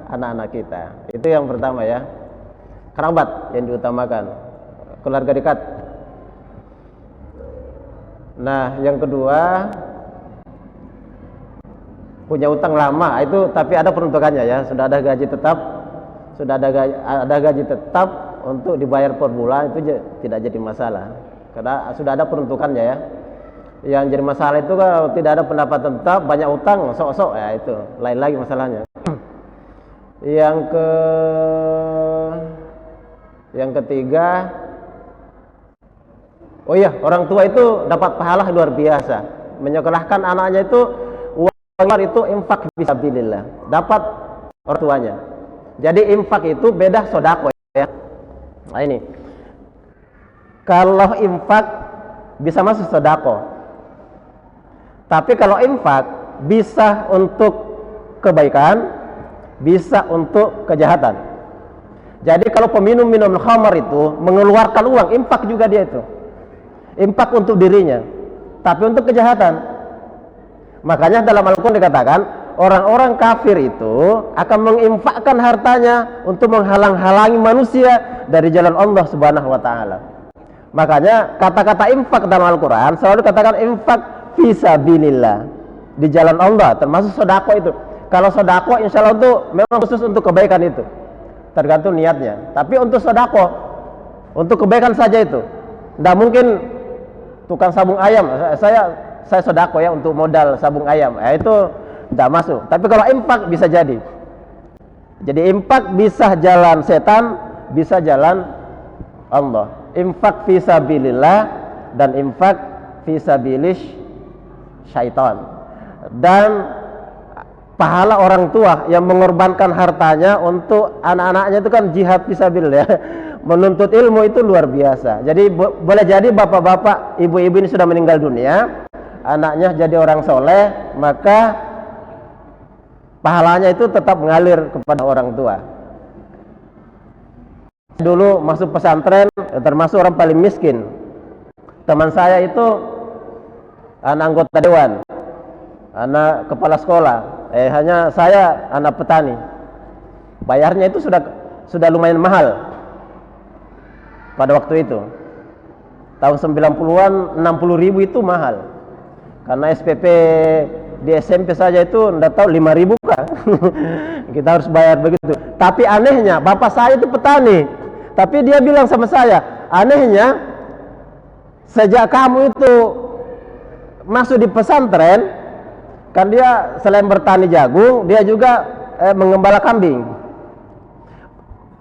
anak-anak kita. Itu yang pertama ya. Kerabat yang diutamakan, keluarga dekat. Nah, yang kedua punya utang lama, itu tapi ada peruntukannya ya. Sudah ada gaji tetap, ada gaji tetap untuk dibayar per bulan, itu tidak jadi masalah. Karena sudah ada peruntukannya ya. Yang jadi masalah itu kalau tidak ada pendapatan tetap, banyak utang, sok-sok ya itu lain lagi masalahnya. Yang ketiga, oh iya, orang tua itu dapat pahala luar biasa. Menyekolahkan anaknya itu uang itu infak fisabilillah, dapat orang tuanya. Jadi infak itu beda sodako ya. Nah ini, kalau infak bisa masuk sodako, tapi kalau infak bisa untuk kebaikan, bisa untuk kejahatan. Jadi kalau peminum minum khamar itu mengeluarkan uang, infak juga dia itu. Infak untuk dirinya, tapi untuk kejahatan. Makanya dalam Al-Quran dikatakan orang-orang kafir itu akan menginfakkan hartanya untuk menghalang-halangi manusia dari jalan Allah Subhanahu wa taala. Makanya kata-kata infak dalam Al-Quran selalu dikatakan infak fisabilillah, di jalan Allah, termasuk sedekah itu. Kalau sedekah insya Allah itu memang khusus untuk kebaikan itu, tergantung niatnya. Tapi untuk sedekah, untuk kebaikan saja itu, tidak mungkin tukang sabung ayam. Saya sedekah ya untuk modal sabung ayam, itu tidak masuk. Tapi kalau infak bisa jadi. Jadi infak bisa jalan setan, bisa jalan Allah. Infak fisabilillah dan infak fisabilis syaitan. Dan pahala orang tua yang mengorbankan hartanya untuk anak-anaknya itu kan jihad fisabilillah. Menuntut ilmu itu luar biasa. Jadi boleh jadi bapak-bapak, ibu-ibu ini sudah meninggal dunia, anaknya jadi orang soleh, maka pahalanya itu tetap mengalir kepada orang tua. Dulu masuk pesantren termasuk orang paling miskin. Teman saya itu anak anggota dewan, anak kepala sekolah. Hanya saya anak petani. Bayarnya itu sudah lumayan mahal pada waktu itu. Tahun 90-an 60.000 itu mahal. Karena SPP di SMP saja itu enggak tahu 5.000 kah. Kita harus bayar begitu. Tapi anehnya bapak saya itu petani. Tapi dia bilang sama saya, anehnya sejak kamu itu masuk di pesantren, kan dia selain bertani jagung, dia juga mengembala kambing.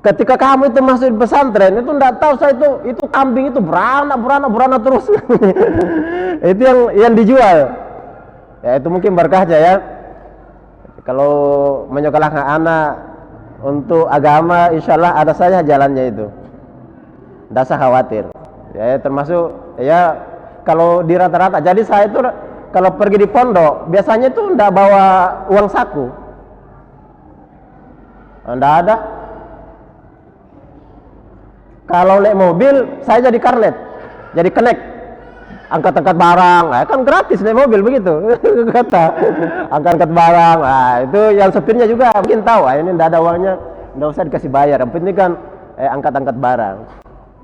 Ketika kamu itu masuk di pesantren, itu enggak tahu saya itu kambing itu beranak terus. Itu yang dijual. Ya itu mungkin berkahnya ya. Kalau menyekolahkan anak untuk agama, insya Allah ada saja jalannya itu. Tidak usah khawatir. Ya termasuk ya kalau di rata-rata. Jadi saya itu kalau pergi di pondok biasanya itu tidak bawa uang saku. Tidak ada. Kalau naik mobil saya jadi karlet, jadi kenek, angkat-angkat barang, kan gratis naik mobil begitu. Kata angkat-angkat barang, itu yang supirnya juga mungkin tahu, ini tidak ada uangnya. nggak usah dikasih bayar. Yang penting kan angkat-angkat barang.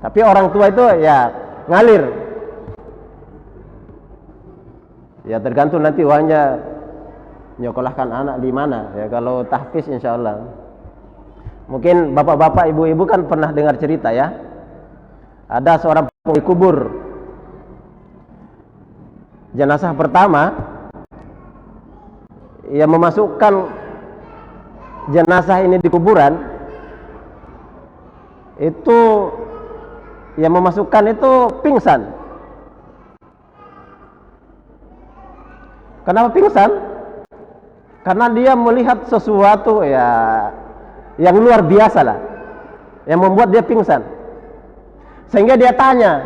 Tapi orang tua itu ya ngalir. Ya tergantung nanti uangnya nyokolahkan anak di mana. Ya kalau tahfiz insya Allah. Mungkin bapak-bapak, ibu-ibu kan pernah dengar cerita ya. Ada seorang penghuni kubur. Jenazah pertama yang memasukkan jenazah ini di kuburan, itu yang memasukkan itu pingsan. Kenapa pingsan? Karena dia melihat sesuatu ya yang luar biasa lah, yang membuat dia pingsan. Sehingga dia tanya,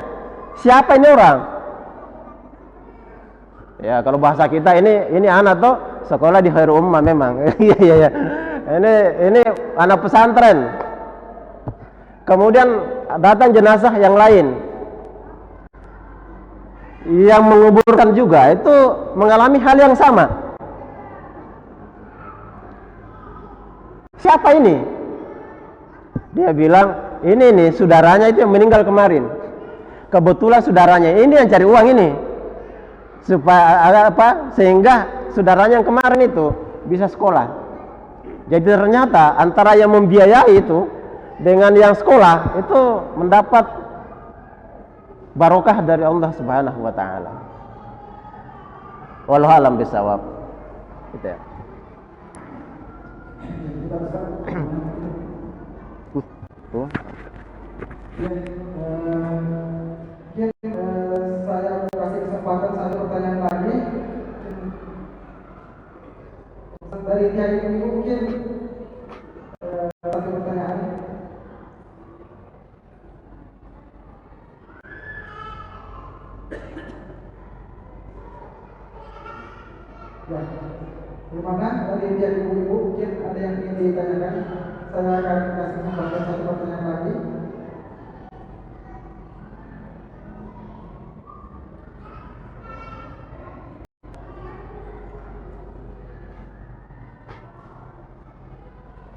siapa ini orang? Ya kalau bahasa kita ini anak tuh sekolah di Khairul Ummah memang. Iya iya. Ini anak pesantren. Kemudian datang jenazah yang lain yang menguburkan juga, itu mengalami hal yang sama. Siapa ini? Dia bilang, ini nih saudaranya itu yang meninggal kemarin. Kebetulan saudaranya ini yang cari uang ini, supaya apa? Sehingga saudaranya yang kemarin itu bisa sekolah. Jadi ternyata antara yang membiayai itu dengan yang sekolah itu mendapat barokah dari Allah Subhanahu wa taala. Wallahu a'lam bishawab. Gitu ya. Saya kasih kesempatan satu pertanyaan lagi dari pihak ibu, mungkin satu pertanyaan. Ya, gimana dari pihak ibu-ibu, mungkin ada yang ingin ditanyakan? Saya akan kasih kesempatan satu pertanyaan lagi.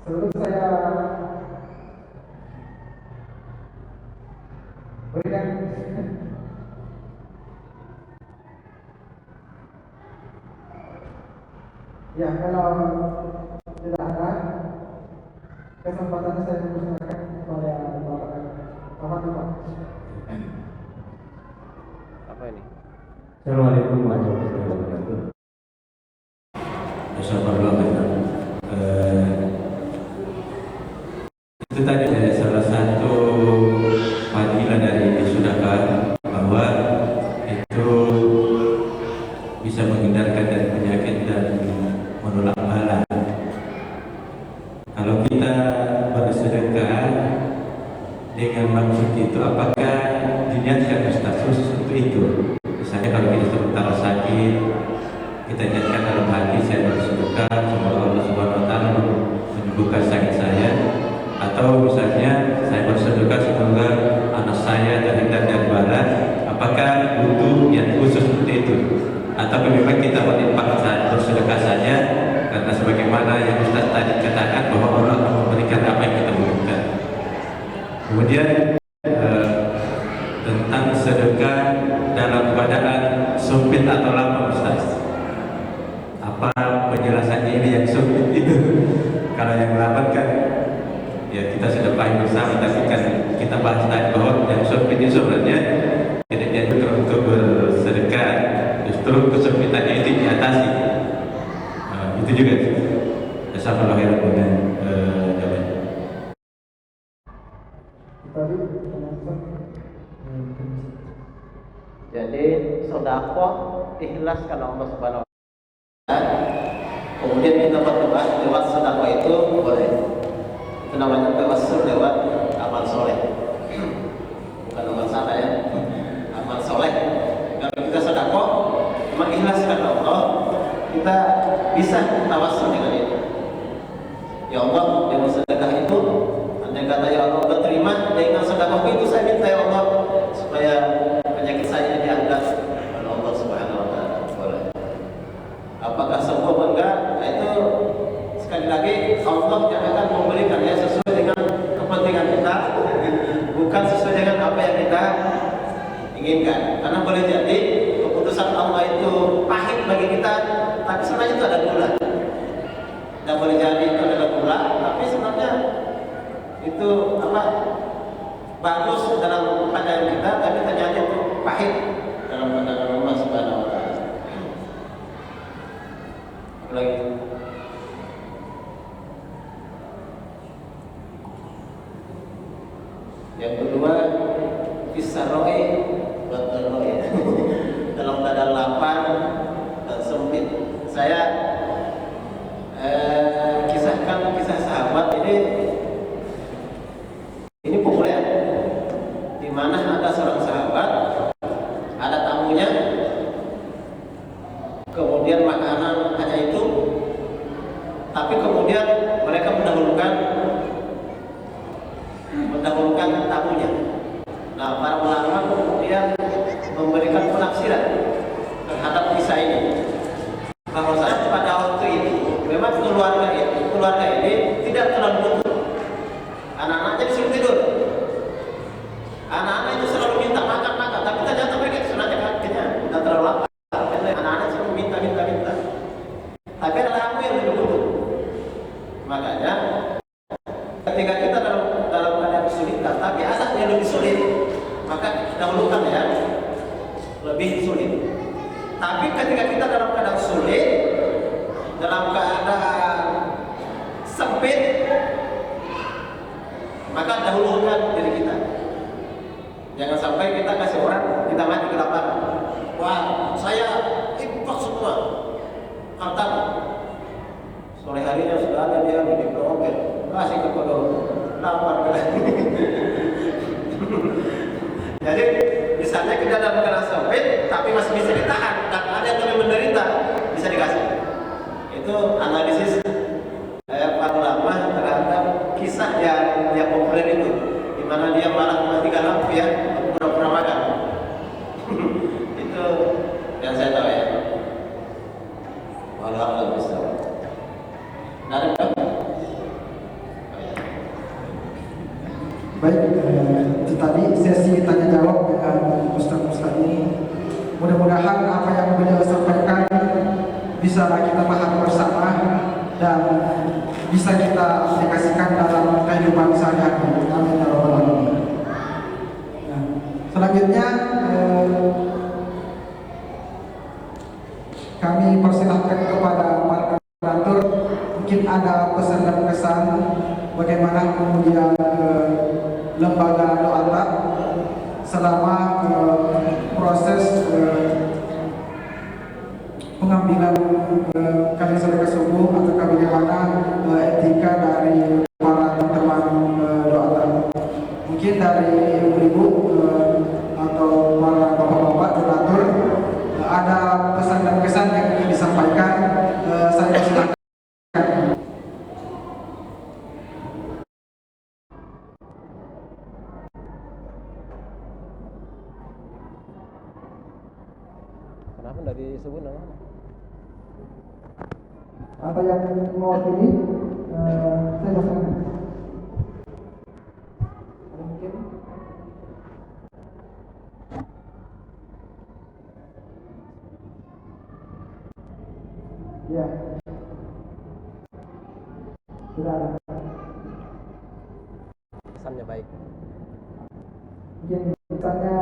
Sebelum saya berikan ya, kalau tidak ada kesempatan, saya mempersilakan kepada Bapak. Apa ini? Assalamualaikum warahmatullahi wabarakatuh. Assalamualaikum. Itu tadi salah satu fadilah dari sedekah, bahwa itu bisa menghindarkan dari penyakit dan menolak bala. Kalau kita bersedekah dengan maksud itu, apakah diniatkan Ustaz khusus untuk itu? Misalnya kalau kita sementara sakit, kita niatkan dalam hati saya bersedekah, semoga Allah Subhanahu wa taala menyembuhkan sakit saya. Atau misalnya saya bersedekah semoga anak saya terhindar dari bala, apakah butuh niat khusus seperti itu? Atau memang kita berinfak saja, bersedekah saja, karena sebagaimana yang Ustaz tadi katakan bahwa Allah akan memberikan apa yang kita butuhkan. Kemudian tentang sedekah dalam keadaan sempit atau lapar, Ustaz, apa penjelasannya ini yang sempit itu? Kalau yang lapar kan ya kita sudah paham bersama, tapi kan kita bahas tadi bahwa yang sempit itu sebenarnya tidak dianjurkan untuk bersedekah, justru kesempitannya itu diatasi. Itu juga. Assalamualaikum warahmatullahi wabarakatuh. Jadi sedekah ikhlas karena Allah Subhanahu wa taala. Kemudian kita berdoa lewat sedekah itu boleh. Itu namanya tawassul lewat amal soleh, bukan amal salah ya, amal soleh. Kalau kita sedekah mengikhlaskan Allah, kita bisa tawassul dengan itu. Ya Allah, dengan sedekah itu, andai kata ya Allah berterima dengan sedekah itu, saya minta ya Allah supaya penyakit saya diangkat oleh Allah Subhanahu wa taala. Boleh. Apakah sembuh enggak? Itu sekali lagi Allah yang akan memberikan ya sesuai inginkan. Karena boleh jadi keputusan Allah itu pahit bagi kita, tapi sebenarnya itu ada gula. Dan boleh jadi itu adalah gula, tapi sebenarnya itu bagus dalam pandangan kita, tapi ternyata itu pahit dalam pandangan Allah Subhanahu wa taala. Lagi. Yang kedua, fisaroi bataroi dalam keadaan lapar dan sempit. Saya kisahkan kisah sahabat ini populer, di mana ada seorang sahabat, ada tamunya, kemudian makanan hanya itu, tapi kemudian mereka mendahulukan tamunya. Nah, para ulama kemudian memberikan penafsiran terhadap kisah ini. Bahwasanya pada waktu itu memang keluarga ini tidak terlalu butuh. Anak-anaknya disuruh tidur. Anak-anak itu selalu minta makan, tapi ternyata mereka sebenarnya kenyang, tidak terlalu lapar. Karena anak-anak selalu minta. Tapi ada tamu yang lebih butuh. Makanya ketika kita dalam keadaan kesulitan, tapi asalnya lebih sulit, maka dahulukan ya lebih sulit. Tapi ketika kita dalam keadaan sulit, dalam keadaan sempit, maka dahulukan diri kita. Jangan sampai kita kasih orang kita mati kelaparan. Wah, saya infak semua harta. Sore harinya sudah ada dia di dompet, kasih kepada lapar. Jadi misalnya kita dalam keadaan sempit, tapi masih bisa ditahan, dan ada yang lebih menderita, bisa dikasih. Itu analisis para ulama terhadap kisah yang populer itu, di mana dia malah mematikan lampu ya, pura-pura makan. Itu yang saya tahu ya. Walau bisa. Baik, itu tadi sesi tanya jawab dengan Ustaz ini. Mudah-mudahan apa yang beliau sampaikan bisa kita pahami bersama dan bisa kita aplikasikan dalam kehidupan sehari-hari. Amin ya rabbal alamin. Nah, selanjutnya kami persilahkan kepada para moderator, mungkin ada pesan dan kesan bagaimana kemudian lembaga doa selama proses pengambilan kalian sedekah subuh atau bagaimana etika dari para teman doa. Mungkin dari ibu-ibu atau para bapak-bapak donatur ada pesan dan kesan yang ingin disampaikan, saya persilakan. Kenapa tidak disebut nama? Apa yang mewakili, saya persilakan. Mungkin. Ya. Sudah ada. Pesannya baik. Mungkin pesannya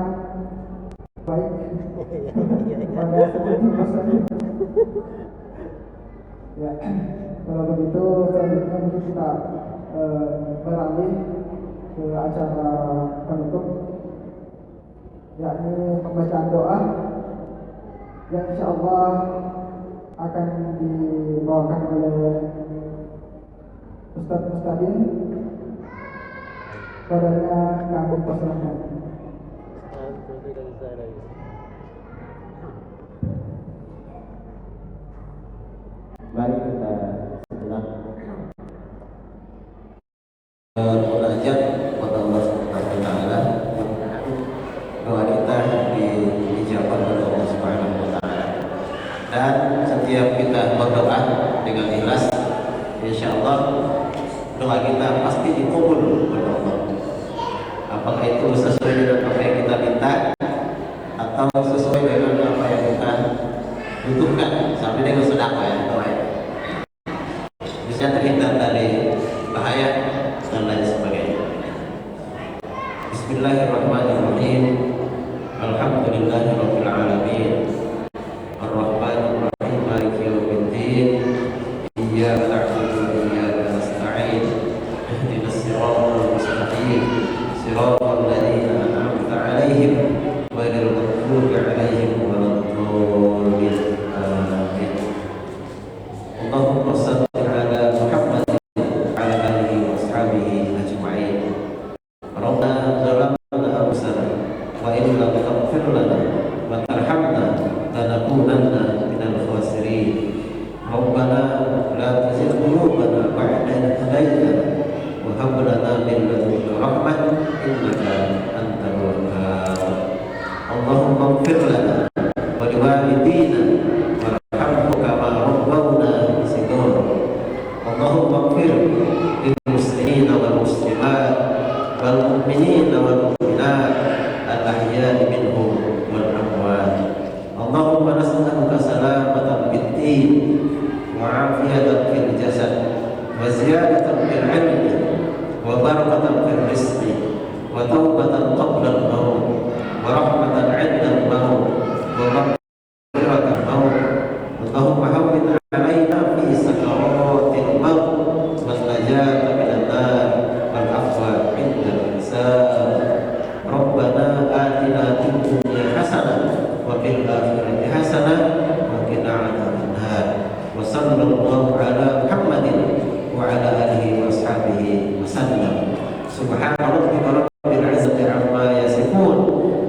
baik. Pada seperti pesannya. Ya. Kalau begitu selanjutnya mungkin kita beralih ke acara penutup, yakni pembacaan doa yang insyaallah akan dibawakan oleh Ustaz Mustadin. Padanya kami persilahkan. Mari kita sejenak bermunajat kepada Allah Subhanahu wa taala. Doa kita dijawab oleh Allah Subhanahu wa taala. Dan setiap kita berdoa dengan ikhlas, insyaallah doa kita pasti dikabul oleh Allah. Apakah itu sesuai dengan apa yang kita minta atau sesuai dengan apa yang kita butuhkan sampai dengan sedekah yang baik. Bisa terhindar dari bahaya dan lain sebagainya. Bismillahirrahmanirrahim. Alhamdulillahirabbil alamin. Ar-Rahmanir Rahim. Maliki yaumiddin. Iyyaka na'budu wa iyyaka nasta'in. Ihdinas siratal mustaqim. Siratal ladzina an'amta 'alaihim ghairil maghdubi 'alaihim waladdallin. Amin. Allahumma shalli ala Muhammad wa ala alihi wa ashabihi ajma'in. Rabbana zalamna anfusana wa in lam taghfir lana wa tarhamna lanakunanna minal khasirin. Rabbana la tuzigh qulubana ba'da idh hadaytana wa hab lana min ladunka rahmah innaka antal wahhab. Allahumma ighfir lana wa liwalidina warhamhum kama rabbawna shighara. Allahumma ighfir lil muslimina wal muslimat wal mu'minina wal mu'minat al ahya'i minhum wal amwat. Allahumma nas'aluka salamatan fid din wa 'afiyatan fil jasad wa ziyadatan fil 'ilmi wa barakatan fil rizqi wa taubatan qabla al-maut wa rahmatan 'inda al-maut wa maghfiratan maut. Allahumma hawwin 'alaina fi sakaratil maut wal najata minan nar wal afwa 'inda al-hisab. Rabbana atina fid dunya hasanah wa fil akhirati hasanah wa qina 'adzabannar. Wa sallallahu ala Muhammadin wa ala alihi wa ashabihi wa sallam. Subhana rabbika rabbil izzati amma yasifun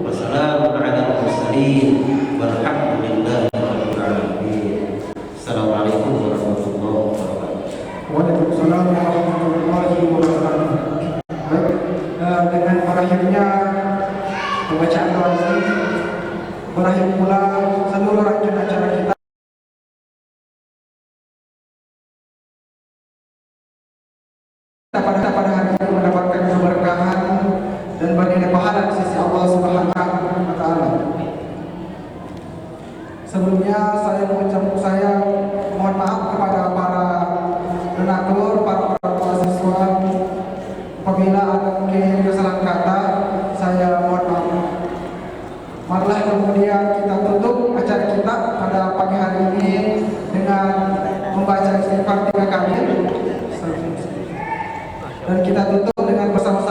wa salamun ala al-mursalin walhamdulillahi rabbil alamin. Assalamualaikum warahmatullahi wabarakatuh. Waalaikumsalam warahmatullahi wabarakatuh. Baik, dengan berakhirnya pembacaan doa ini berakhir pula seluruh rangkaian acara kita. Pada hari ini mendapatkan keberkahan dan baginda pahala di sisi Allah Subhanahu wa taala. Sebelumnya saya mohon maaf kepada para donatur, para orang tua siswa. Apabila ada mungkin kesalahan kata, saya mohon maaf. Marilah kemudian kita tutup acara kita pada pagi hari ini dengan membaca istighfar 3 kali. Dan kita tutup dengan bersama-sama